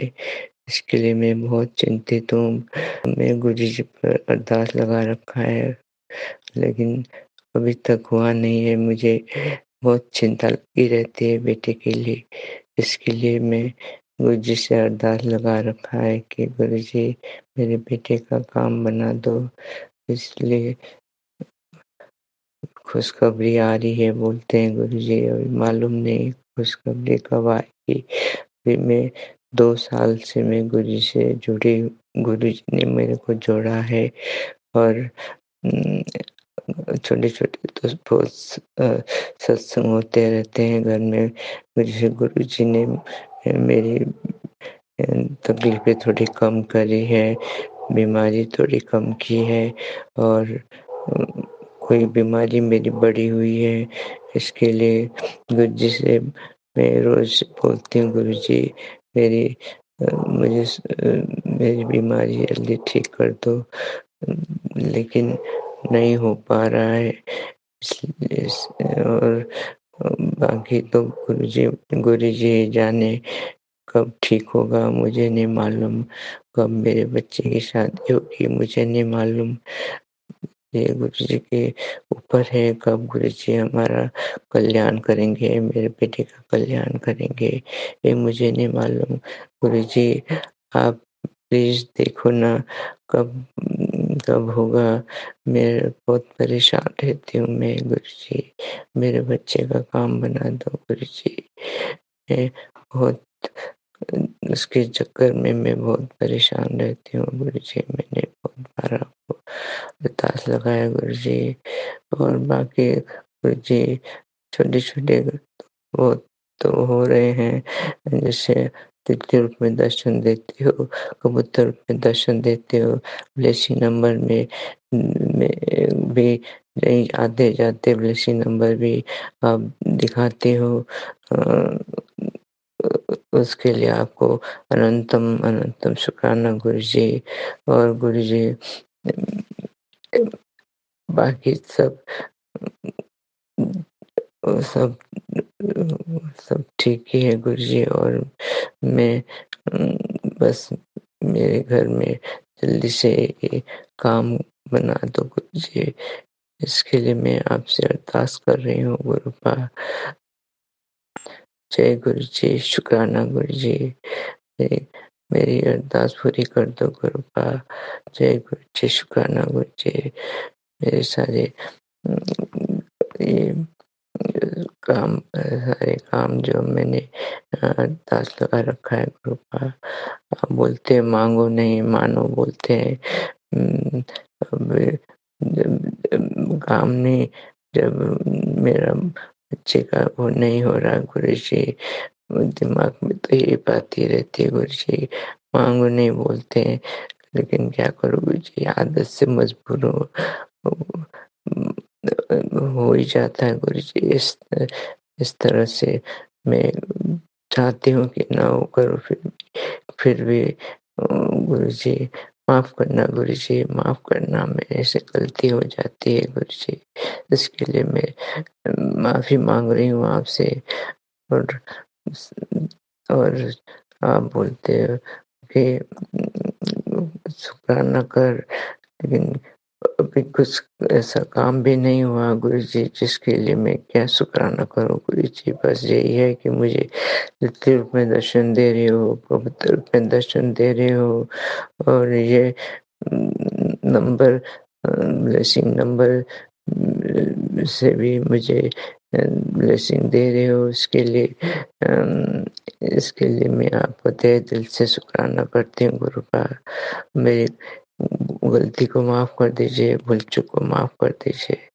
इसके लिए मैं बहुत चिंतित हूँ। मैं गुरुजी जी पर अरदास लगा रखा है, लेकिन अभी तक हुआ नहीं है। मुझे बहुत चिंता लगी रहती है बेटे के लिए। इसके लिए मैं गुरुजी से अरदास लगा रखा है कि गुरुजी मेरे बेटे का काम बना दो। इसलिए खुशखबरी आ रही है बोलते हैं गुरुजी, अभी मालूम नहीं खुशखबरी कब आएगी। फिर मैं 2 साल से मैं गुरुजी से जुड़ी, गुरुजी ने मेरे को जोड़ा है। और छोटे-छोटे तो बहुत सत्संग होते रहते हैं घर में। गुरुजी ने मेरी तकलीफें थोड़ी कम करी है, बीमारी थोड़ी कम की है, और कोई बीमारी मेरी बढ़ी हुई है। इसके लिए गुरुजी से मैं रोज बोलती हूँ, गुरुजी मेरी बीमारी जल्दी ठीक कर दो, लेकिन नहीं हो पा रहा है। और बाकी तो गुरुजी जाने कब ठीक होगा, मुझे नहीं मालूम। कब मेरे बच्चे की शादी होगी, मुझे नहीं मालूम। ये गुरुजी के ऊपर है, कब गुरुजी हमारा कल्याण करेंगे, मेरे बेटे का कल्याण करेंगे, ये मुझे नहीं मालूम। गुरुजी आप प्लीज़ देखो ना, कब होगा। मैं बहुत परेशान रहती हूँ मैं गुरुजी, मेरे बच्चे का काम बना दो गुरुजी। मैं बहुत उसके चक्कर में मैं बहुत परेशान रहती हूँ गुरुजी। मैंने बहुत बार आपको अरदास लगाया गुरुजी, और बाकी गुरुजी छोटे-छोटे वो तो हो रहे हैं, जैसे तितली रूप में दर्शन देते हो, कबूतर रूप में दर्शन देते हो, ब्लेसिंग नंबर में भी नहीं आते-जाते ब्लेसिंग नंबर भी आप दिखाते हो। उसके लिए आपको अनंतम शुक्राना गुरुजी। और गुरुजी बाकी सब सब सब ठीक ही है गुरुजी। और मैं बस मेरे घर में जल्दी से ये काम बना दो गुरुजी, इसके लिए मैं आपसे अरदास कर रही हूँ गुरुपा। जय गुरुजी, शुक्राना गुरुजी। मेरी अरदास पूरी कर दो गुरुपा। जय गुरुजी, शुक्राना गुरुजी। मेरे सारे ये सारे काम जो मैंने अरदास लगा रखा है गुरुपा। आप बोलते हैं मांगो नहीं मानो बोलते हैं। अब जब काम नहीं, जब मेरा बच्चे का वो नहीं हो रहा गुरुजी, दिमाग में तो यही बात ही रहती है गुरुजी, मांगो नहीं बोलते हैं, लेकिन क्या करूँ गुरुजी, आदत से मजबूर हो ही जाता है गुरुजी। इस तरह से मैं चाहती हूँ कि ना वो करूँ, फिर भी गुरुजी माफ़ करना गुरुजी, माफ़ करना, मेरे से गलती हो जाती है गुरुजी। इसके लिए मैं माफ़ी माँग रही हूँ आपसे। और और आप बोलते हो कि शुक्राना कर, लेकिन अभी कुछ ऐसा काम भी नहीं हुआ गुरुजी जिसके लिए मैं क्या शुक्राना करूँ गुरुजी। बस यही है कि मुझे तितली रूप में दर्शन दे रहे हो, कबूतर रूप में दर्शन दे रहे हो, और ये नंबर ब्लेसिंग नंबर से भी मुझे ब्लेसिंग दे रहे हो। इसके लिए मैं आपको तहे दिल से शुक्राना करती हूँ गुरुपा। मेरी गलती को माफ़ कर दीजिए, भूल चूक को माफ़ कर दीजिए।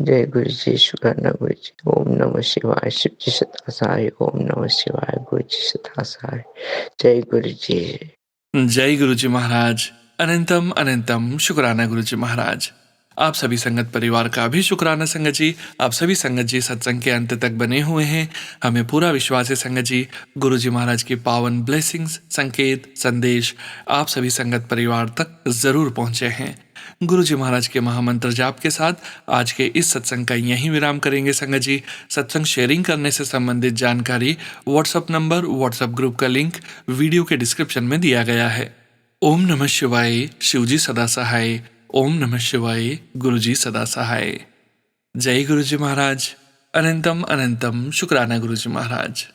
जय गुरुजी, शुक्राना गुरुजी। ओम नमः शिवाय, शिव जी सदा सहाय। ओम नमः शिवाय, गुरुजी सदा सहाय। जय गुरुजी। जय गुरुजी महाराज। अनंतम अनंतम शुक्राना गुरुजी महाराज। आप सभी संगत परिवार का भी शुक्राना संगत जी। आप सभी संगत जी सत्संग के अंत तक बने हुए हैं। हमें पूरा विश्वास है संगत जी, गुरुजी महाराज की पावन ब्लेसिंग्स, संकेत, संदेश आप सभी संगत परिवार तक जरूर पहुंचे हैं। गुरुजी महाराज के महामंत्र जाप के साथ आज के इस सत्संग का यहीं विराम करेंगे संगत जी। सत्संग शेयरिंग करने से संबंधित जानकारी, व्हाट्सएप नंबर, व्हाट्सएप ग्रुप का लिंक वीडियो के डिस्क्रिप्शन में दिया गया है। ओम नमः शिवाय, शिवजी सदा सहाय। ओम नमः शिवाय, गुरुजी सदा सहाय। जय गुरुजी महाराज। अनंतम अनंतम शुक्राना गुरुजी महाराज।